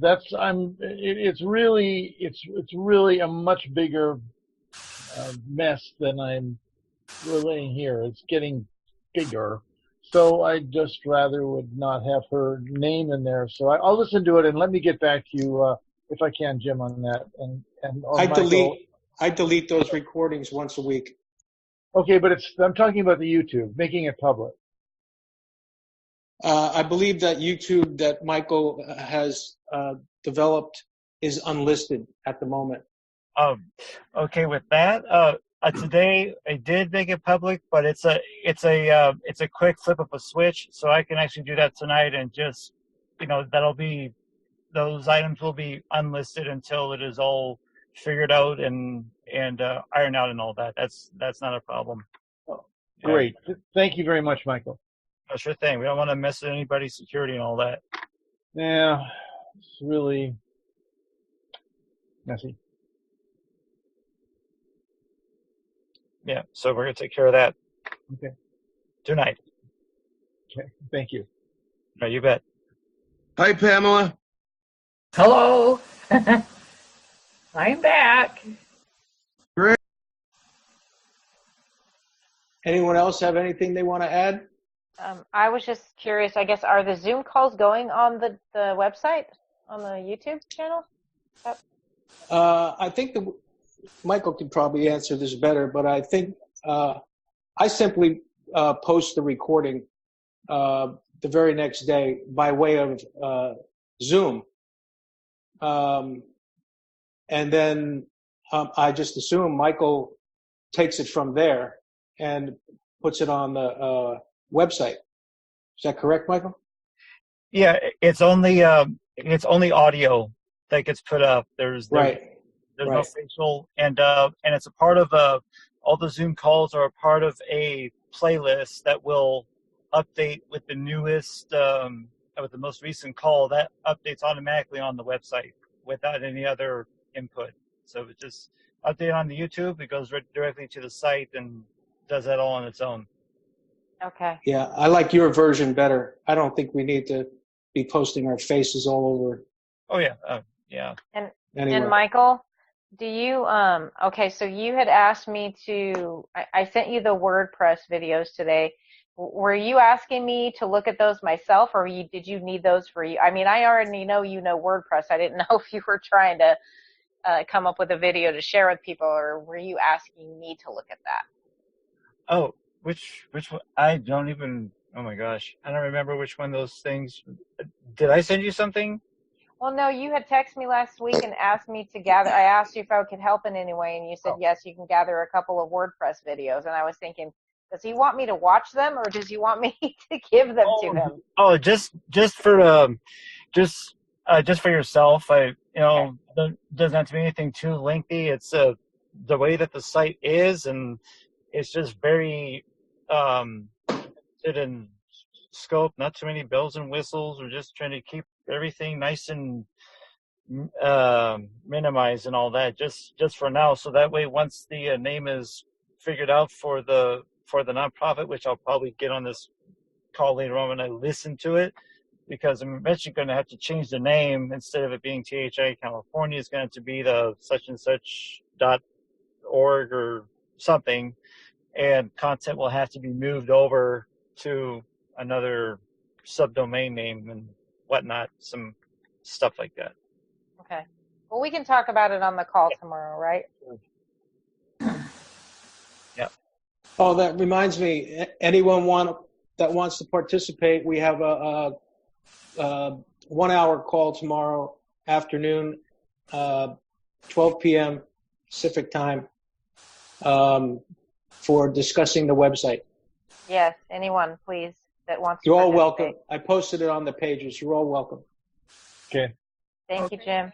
it's really a much bigger mess than I'm relaying here. It's getting bigger. So I just rather would not have her name in there. So I'll listen to it and let me get back to you if I can, Jim, on that. And or Michael. I delete those recordings once a week. Okay, but I'm talking about the YouTube, making it public. I believe that YouTube that Michael has developed is unlisted at the moment. Okay, with that, today I did make it public, but it's a quick flip of a switch, so I can actually do that tonight, and just those items will be unlisted until it is all figured out and ironed out and all that. That's not a problem. Oh, great. Yeah. Thank you very much, Michael. Oh, sure thing. We don't want to mess with anybody's security and all that. Yeah, it's really messy. Yeah, so we're going to take care of that. Okay. Tonight. Okay, thank you. No, you bet. Hi, Pamela. Hello. I'm back. Great. Anyone else have anything they want to add? I was just curious, I guess, are the Zoom calls going on the website, on the YouTube channel? I think Michael could probably answer this better, but I think I simply post the recording the very next day by way of Zoom. And then I just assume Michael takes it from there and puts it on the website. Is that correct, Michael? Yeah, it's only audio that gets put up. There's no facial, and it's a part of all the Zoom calls are a part of a playlist that will update with the newest with the most recent call. That updates automatically on the website without any other input. So it just update on the YouTube. It goes directly to the site and does that all on its own. Okay. Yeah, I like your version better. I don't think we need to be posting our faces all over. Oh yeah, yeah. And anyway. And Michael, do you okay? So you had asked me to. I sent you the WordPress videos today. Were you asking me to look at those myself, or did you need those for you? I mean, I already know you know WordPress. I didn't know if you were trying to come up with a video to share with people, or were you asking me to look at that? Oh, which one? I don't even. Oh my gosh, I don't remember which one of those things. Did I send you something? Well, no, you had texted me last week and asked me to gather. I asked you if I could help in any way, and you said yes, you can gather a couple of WordPress videos. And I was thinking, does he want me to watch them, or does he want me to give them to him? Oh, just for yourself. Doesn't have to be anything too lengthy. It's the way that the site is, and it's just very fit in scope. Not too many bells and whistles. We're just trying to keep everything nice and minimized and all that. Just for now, so that way once the name is figured out for the nonprofit, which I'll probably get on this call later on when I listen to it, because I'm eventually going to have to change the name. Instead of it being THI California, it's going to be the such and such .org or something, and content will have to be moved over to another subdomain name and whatnot, some stuff like that. Okay. Well, we can talk about it on the call tomorrow, right? Yeah. Oh, that reminds me. Anyone that wants to participate, we have a 1 hour call tomorrow afternoon, 12 p.m. Pacific time, for discussing the website. Yes, anyone, please, that wants to You're all participate. welcome. I posted it on the pages. You're all welcome. Okay. Thank you, Jim.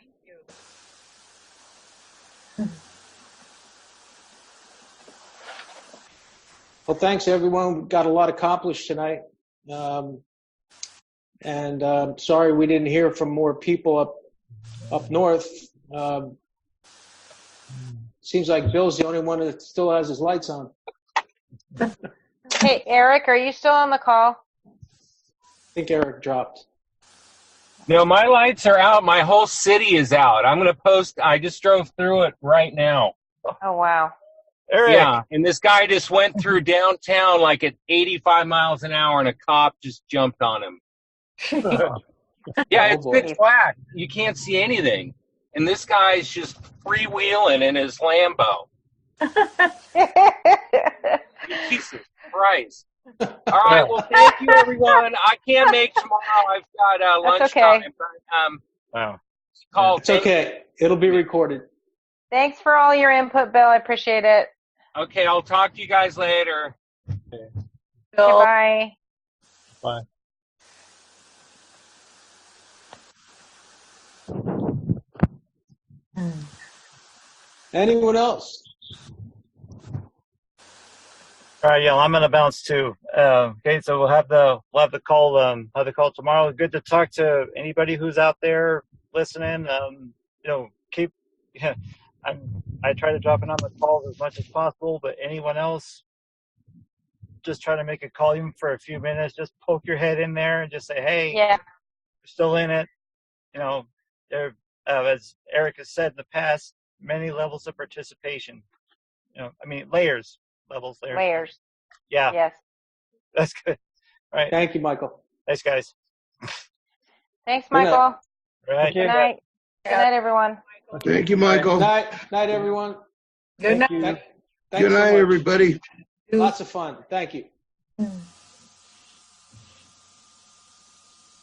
Well, thanks, everyone. We got a lot accomplished tonight. And sorry we didn't hear from more people up north. Seems like Bill's the only one that still has his lights on. Hey, Eric, are you still on the call? I think Eric dropped. No, my lights are out. My whole city is out. I'm going to post. I just drove through it right now. Oh, wow. Eric. Yeah, and this guy just went through downtown like at 85 miles an hour, and a cop just jumped on him. Yeah, it's pitch black. You can't see anything. And this guy's just freewheeling in his Lambo. Jesus Christ. All right, well, thank you, everyone. I can't make tomorrow. I've got lunchtime. Okay. But, Wow. It's okay. It'll be recorded. Thanks for all your input, Bill. I appreciate it. Okay, I'll talk to you guys later. Bill, Goodbye. Bye. Anyone else? All right, yeah, I'm gonna bounce too. Okay, so we'll have the call tomorrow. Good to talk to anybody who's out there listening. Keep. Yeah, I try to drop in on the calls as much as possible, but anyone else, just try to make a call even for a few minutes. Just poke your head in there and just say, "Hey, Yeah. we're still in it." There, as Eric has said in the past, many levels of participation. Layers. Layers. Yeah, Yes. that's good. All right. Thank you, Michael. Thanks, guys. Thanks, Good night. Michael. All right. Good night. Good night, everyone. Thank you, Michael. Night, everyone. good night. Thanks Good so night, much. everybody. Lots of fun. Thank you.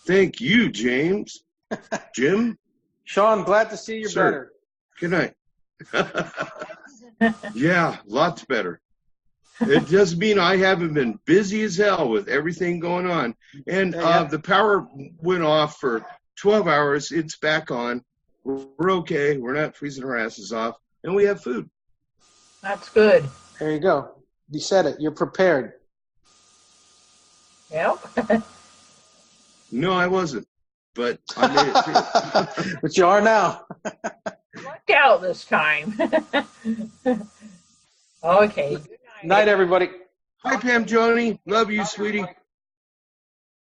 Thank you, James. Jim? Sean, glad to see you're Sir. better. Good night. Yeah, lots better. It does mean I haven't been busy as hell with everything going on. And the power went off for 12 hours. It's back on. We're okay. We're not freezing our asses off. And we have food. That's good. There you go. You said it. You're prepared. Yep. No, I wasn't. But I made it through. But you are now. Worked out this time. Okay. Good Night, everybody. Hi, Pam Joni. Love you, sweetie.